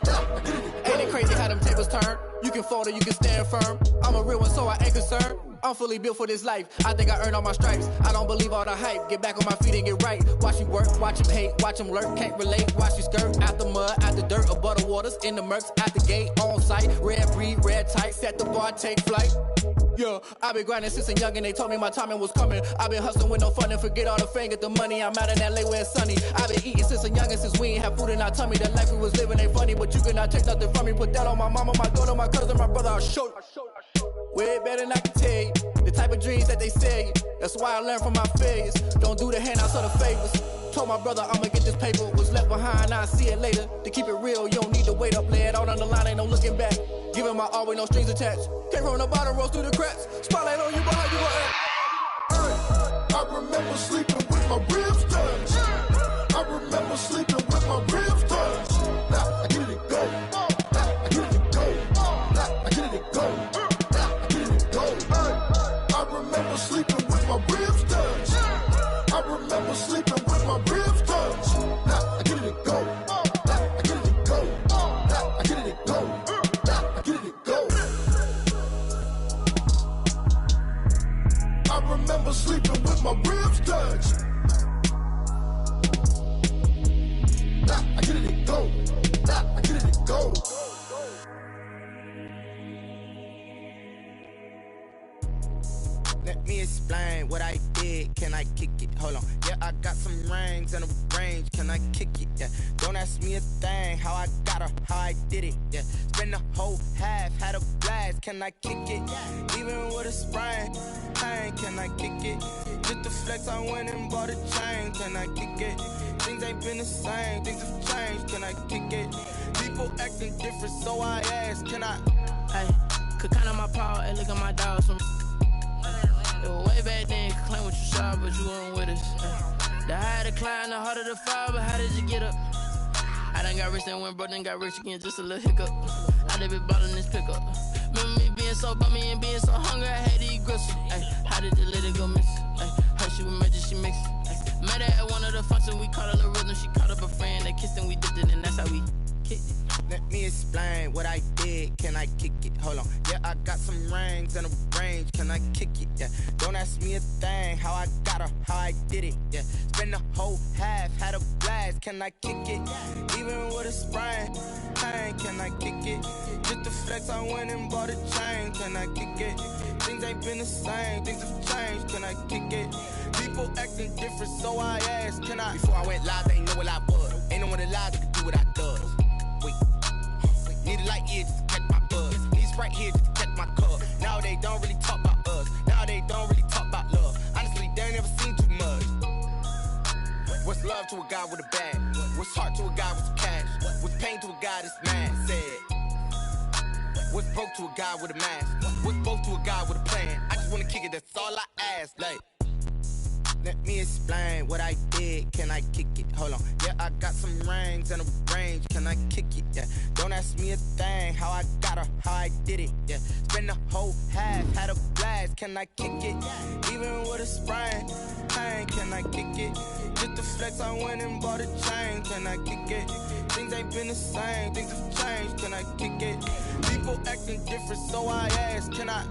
Now I get it go. Ain't it crazy how them tables turn? You can fold or you can stand firm. I'm a real one, so I ain't concerned. I'm fully built for this life. I think I earned all my stripes. I don't believe all the hype. Get back on my feet and get right. Watch you work, watch him hate, watch him lurk. Can't relate, watch you skirt. Out the mud, out the dirt, above the waters, in the murks, out the gate, on site. Red breed, red tight, set the bar, take flight. Yeah, I been grinding since a young and they told me my timing was coming. I been hustling with no fun and forget all the fame, get the money. I'm out in LA where it's sunny. I been eating since a young and since we ain't have food in our tummy. The life we was living ain't funny, but you cannot take nothing from me. Put that on my mama, my daughter, my cousin, my brother, I'll show you. Way better than I can tell you. The type of dreams that they sell you. That's why I learned from my failures. Don't do the handouts or the favors. Told my brother I'ma get this paper. Was left behind, I'll see it later. To keep it real, you don't need to wait up. Lay it out on the line, ain't no looking back. Giving my all with no strings attached. Came from the bottom, rose through the cracks. Spotlight on you, boy, how you gon' act? I remember sleeping with my ribs touched. I remember sleeping with my ribs touched. Now I get it go. Now I get it go. Now I get it go. Now I get it go. I remember sleeping with my ribs touched. I remember sleeping with my ribs touched. Now I get it go. Now I get it go. Now I get it go. Now I get it go. I remember sleeping with my ribs touched. Now I get it go. Now I get it go. Let me explain what I did. Can I kick it? Hold on. Yeah, I got some rings and a range. Can I kick it? Yeah. Don't ask me a thing. How I got her, how I did it. Yeah. Spend the whole half, had a blast. Can I kick it? Even with a sprain. Pain, can I kick it? Just the flex, I went and bought a chain. Can I kick it? Things ain't been the same. Things have changed. Can I kick it? People acting different, so I ask. Can I? Hey, could count on my power and look at my dogs from. Way back then, you could claim what you saw, but you weren't with us. The higher the climb, the harder the fall, but how did you get up? I done got rich and went broke, then got rich again, just a little hiccup. I done been ballin' this pickup. Remember me being so bummy and being so hungry, I had to eat gristle. Ay, how did you let it go miss? Ay, her she was magic, she mixed. Met her at one of the functions, we caught a little rhythm, she caught up a friend, they kissed and we dipped it, and that's how we kicked it. Let me explain what I did. Can I kick it? Hold on. Yeah, I got some rings and a range. Can I kick it? Yeah. Don't ask me a thing. How I got her, how I did it. Yeah. Spend the whole half, had a blast. Can I kick it? Even with a sprain. Pain, can I kick it? Just the flex, I went and bought a chain. Can I kick it? Things ain't been the same. Things have changed. Can I kick it? People acting different, so I asked. Can I? Before I went live, they ain't know what I was. Ain't no one alive that could do what I does. Wait. Need a light year just to catch my buzz. These Sprite here just to catch my cup. Now they don't really talk about us. Now they don't really talk about love. Honestly, they ain't never seen too much. What's love to a guy with a bag? What's heart to a guy with some cash? What's pain to a guy that's mad? Said. What's broke to a guy with a mask? What's both to a guy with a plan? I just wanna kick it, that's all I ask. Like, let me explain what I did. Can I kick it? Hold on. Yeah, I got some rings and a range. Can I kick it? Yeah. Don't ask me a thing. How I got her, how I did it. Yeah. Spend the whole half, had a blast. Can I kick it? Even with a sprain, pain. Can I kick it? Just the flex, I went and bought a chain. Can I kick it? Things ain't been the same. Things have changed. Can I kick it? People acting different, so I ask. Can I